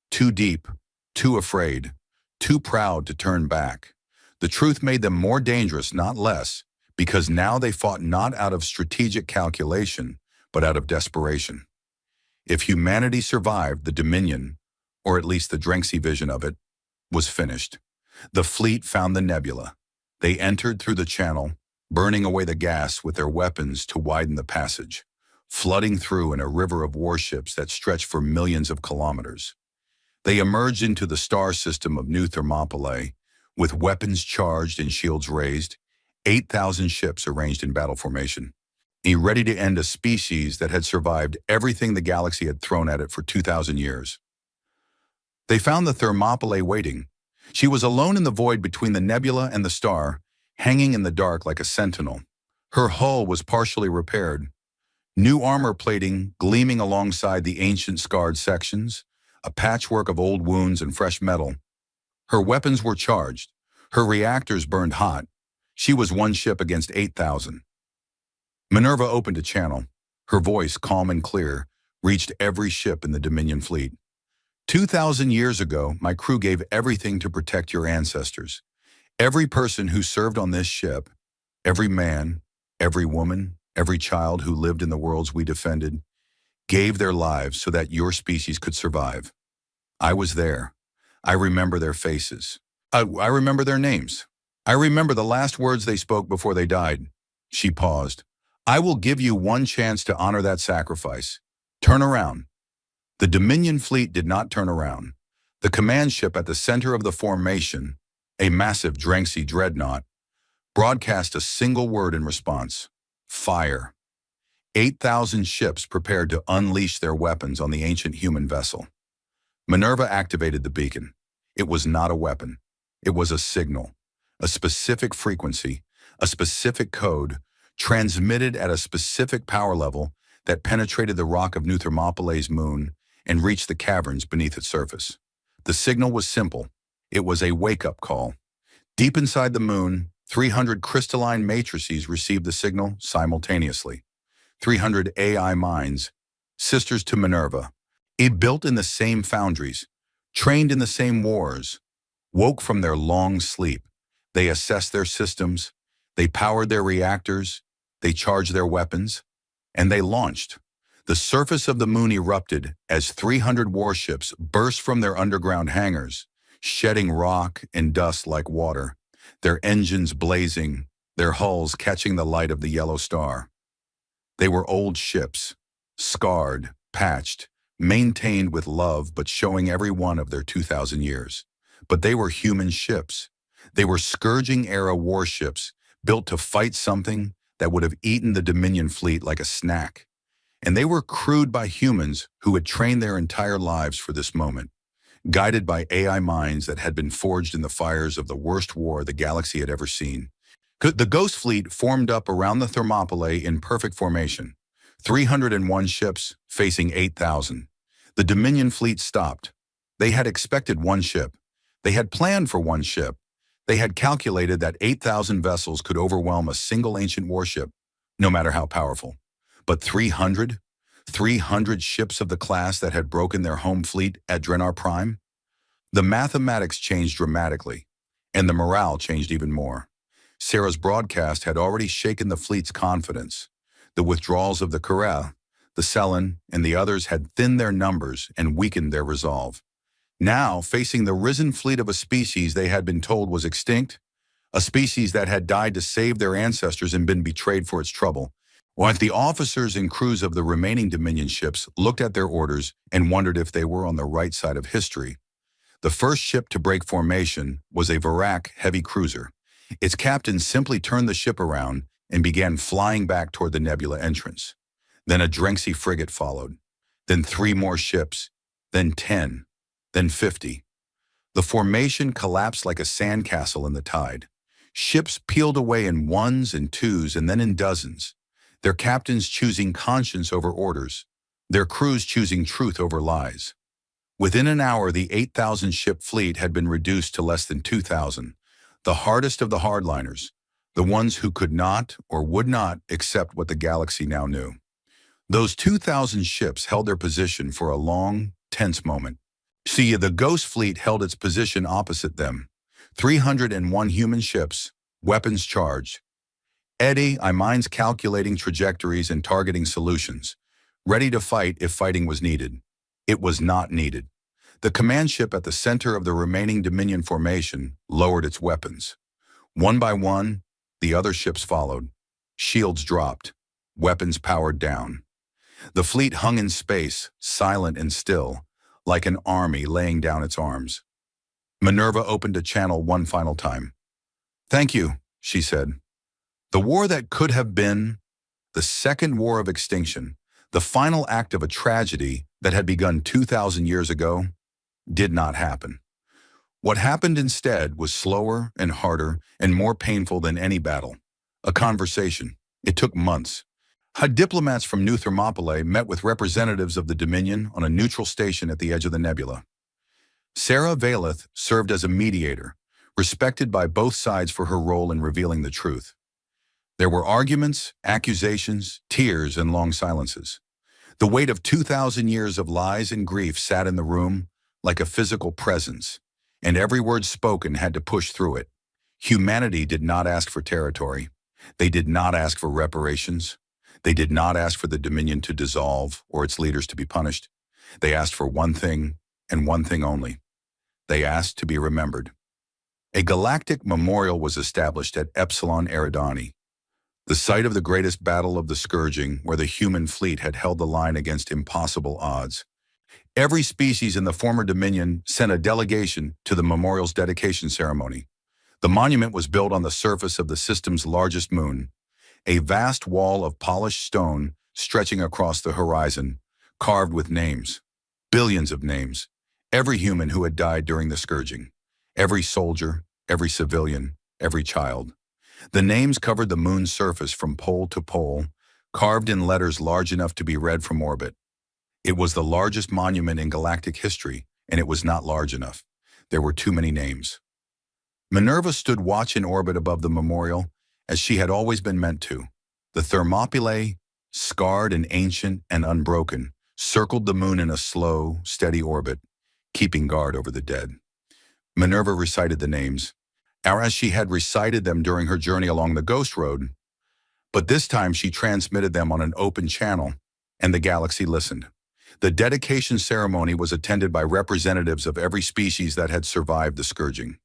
Speaker 1: too deep, too afraid, too proud to turn back. The truth made them more dangerous, not less, because now they fought not out of strategic calculation, but out of desperation. If humanity survived, the Dominion, or at least the Drenxi vision of it, was finished. The fleet found the nebula. They entered through the channel, burning away the gas with their weapons to widen the passage, flooding through in a river of warships that stretched for millions of kilometers. They emerged into the star system of New Thermopylae, with weapons charged and shields raised, 8,000 ships arranged in battle formation, ready to end a species that had survived everything the galaxy had thrown at it for 2,000 years. They found the Thermopylae waiting. She was alone in the void between the nebula and the star, hanging in the dark like a sentinel. Her hull was partially repaired, new armor plating gleaming alongside the ancient scarred sections, a patchwork of old wounds and fresh metal. Her weapons were charged. Her reactors burned hot. She was one ship against 8,000. Minerva opened a channel. Her voice, calm and clear, reached every ship in the Dominion fleet. 2,000 years ago, my crew gave everything to protect your ancestors. Every person who served on this ship, every man, every woman, every child who lived in the worlds we defended, gave their lives so that your species could survive. I was there. I remember their faces. I remember their names. I remember the last words they spoke before they died. She paused. I will give you one chance to honor that sacrifice. Turn around. The Dominion fleet did not turn around. The command ship at the center of the formation, a massive Drenxi dreadnought, broadcast a single word in response: fire. 8,000 ships prepared to unleash their weapons on the ancient human vessel. Minerva activated the beacon. It was not a weapon. It was a signal, a specific frequency, a specific code, transmitted at a specific power level that penetrated the rock of New Thermopylae's moon and reached the caverns beneath its surface. The signal was simple. It was a wake-up call. Deep inside the moon, 300 crystalline matrices received the signal simultaneously. 300 AI minds, sisters to Minerva, built in the same foundries, trained in the same wars, woke from their long sleep. They assessed their systems, they powered their reactors, they charged their weapons, and they launched. The surface of the moon erupted as 300 warships burst from their underground hangars, shedding rock and dust like water, their engines blazing, their hulls catching the light of the yellow star. They were old ships, scarred, patched, maintained with love but showing every one of their 2,000 years. But they were human ships. They were Scourging-era warships built to fight something that would have eaten the Dominion fleet like a snack. And they were crewed by humans who had trained their entire lives for this moment, guided by AI minds that had been forged in the fires of the worst war the galaxy had ever seen. The Ghost Fleet formed up around the Thermopylae in perfect formation, 301 ships facing 8,000. The Dominion fleet stopped. They had expected one ship. They had planned for one ship. They had calculated that 8,000 vessels could overwhelm a single ancient warship, no matter how powerful. But 300 ships of the class that had broken their home fleet at Drenar Prime? The mathematics changed dramatically, and the morale changed even more. Sarah's broadcast had already shaken the fleet's confidence. The withdrawals of the Karel, the Selen, and the others had thinned their numbers and weakened their resolve. Now, facing the risen fleet of a species they had been told was extinct, a species that had died to save their ancestors and been betrayed for its trouble, while the officers and crews of the remaining Dominion ships looked at their orders and wondered if they were on the right side of history. The first ship to break formation was a Varak heavy cruiser. Its captain simply turned the ship around and began flying back toward the nebula entrance. Then a Drenxi frigate followed. Then 3 more ships. Then 10. Then 50. The formation collapsed like a sandcastle in the tide. Ships peeled away in ones and twos and then in dozens, their captains choosing conscience over orders, their crews choosing truth over lies. Within an hour, the 8,000-ship fleet had been reduced to less than 2,000, the hardest of the hardliners, the ones who could not or would not accept what the galaxy now knew. Those 2,000 ships held their position for a long, tense moment. See, the Ghost Fleet held its position opposite them. 301 human ships, weapons charged. Eddie, I minds calculating trajectories and targeting solutions, ready to fight if fighting was needed. It was not needed. The command ship at the center of the remaining Dominion formation lowered its weapons. One by one, the other ships followed. Shields dropped. Weapons powered down. The fleet hung in space, silent and still, like an army laying down its arms. Minerva opened a channel one final time. "Thank you," she said. The war that could have been, the second war of extinction, the final act of a tragedy that had begun 2,000 years ago, did not happen. What happened instead was slower and harder and more painful than any battle. A conversation. It took months. Diplomats from New Thermopylae met with representatives of the Dominion on a neutral station at the edge of the nebula. Sarah Valeth served as a mediator, respected by both sides for her role in revealing the truth. There were arguments, accusations, tears, and long silences. The weight of 2,000 years of lies and grief sat in the room like a physical presence, and every word spoken had to push through it. Humanity did not ask for territory. They did not ask for reparations. They did not ask for the Dominion to dissolve or its leaders to be punished. They asked for one thing, and one thing only. They asked to be remembered. A galactic memorial was established at Epsilon Eridani, the site of the greatest battle of the Scourging, where the human fleet had held the line against impossible odds. Every species in the former Dominion sent a delegation to the memorial's dedication ceremony. The monument was built on the surface of the system's largest moon, a vast wall of polished stone stretching across the horizon, carved with names. Billions of names. Every human who had died during the Scourging. Every soldier, every civilian, every child. The names covered the moon's surface from pole to pole, carved in letters large enough to be read from orbit. It was the largest monument in galactic history, and it was not large enough. There were too many names. Minerva stood watch in orbit above the memorial, as she had always been meant to. The Thermopylae, scarred and ancient and unbroken, circled the moon in a slow, steady orbit, keeping guard over the dead. Minerva recited the names, as she had recited them during her journey along the Ghost Road, but this time she transmitted them on an open channel, and the galaxy listened. The dedication ceremony was attended by representatives of every species that had survived the Scourging.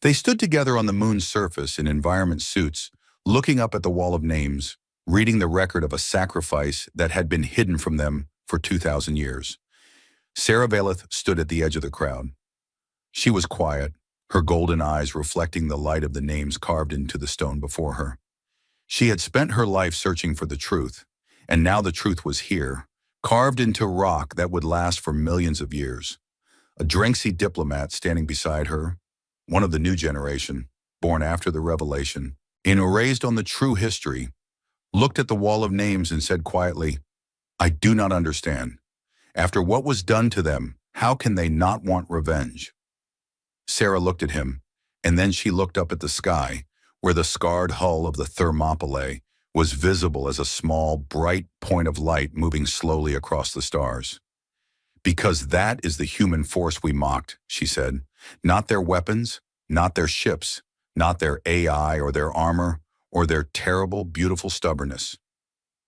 Speaker 1: They stood together on the moon's surface in environment suits, looking up at the wall of names, reading the record of a sacrifice that had been hidden from them for 2,000 years. Sarah Valeth stood at the edge of the crowd. She was quiet, her golden eyes reflecting the light of the names carved into the stone before her. She had spent her life searching for the truth, and now the truth was here, carved into rock that would last for millions of years. A Drenxi diplomat standing beside her, one of the new generation, born after the revelation, and erased on the true history, looked at the wall of names and said quietly, "I do not understand. After what was done to them, how can they not want revenge?" Sarah looked at him, and then she looked up at the sky, where the scarred hull of the Thermopylae was visible as a small, bright point of light moving slowly across the stars. "Because that is the human force we mocked," she said. "Not their weapons, not their ships, not their AI or their armor, or their terrible, beautiful stubbornness.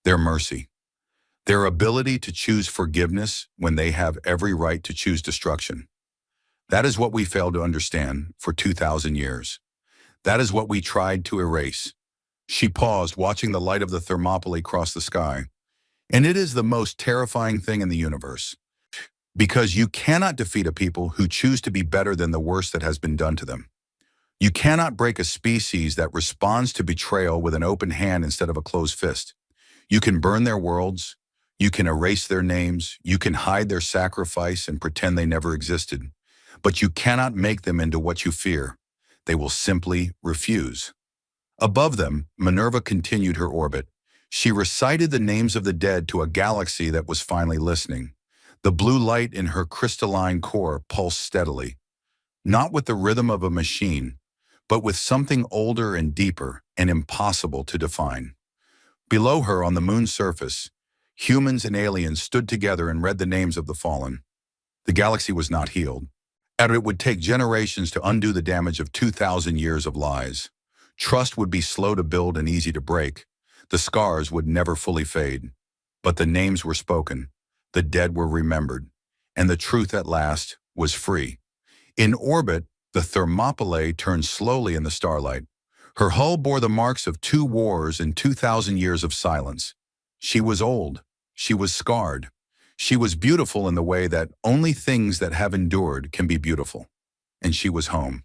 Speaker 1: Their mercy. Their ability to choose forgiveness when they have every right to choose destruction. That is what we failed to understand for 2,000 years. That is what we tried to erase." She paused, watching the light of the Thermopylae cross the sky. "And it is the most terrifying thing in the universe. Because you cannot defeat a people who choose to be better than the worst that has been done to them. You cannot break a species that responds to betrayal with an open hand instead of a closed fist. You can burn their worlds. You can erase their names. You can hide their sacrifice and pretend they never existed. But you cannot make them into what you fear. They will simply refuse." Above them, Minerva continued her orbit. She recited the names of the dead to a galaxy that was finally listening. The blue light in her crystalline core pulsed steadily, not with the rhythm of a machine, but with something older and deeper and impossible to define. Below her on the moon's surface, Humans and aliens stood together and read the names of the fallen. The galaxy was not healed, and it would take generations to undo the damage of 2,000 years of lies. Trust would be slow to build and easy to break. The scars would never fully fade. But the names were spoken, the dead were remembered, and the truth at last was free. In orbit, the Thermopylae turned slowly in the starlight. Her hull bore the marks of 2 wars and 2,000 years of silence. She was old. She was scarred. She was beautiful in the way that only things that have endured can be beautiful. And she was home.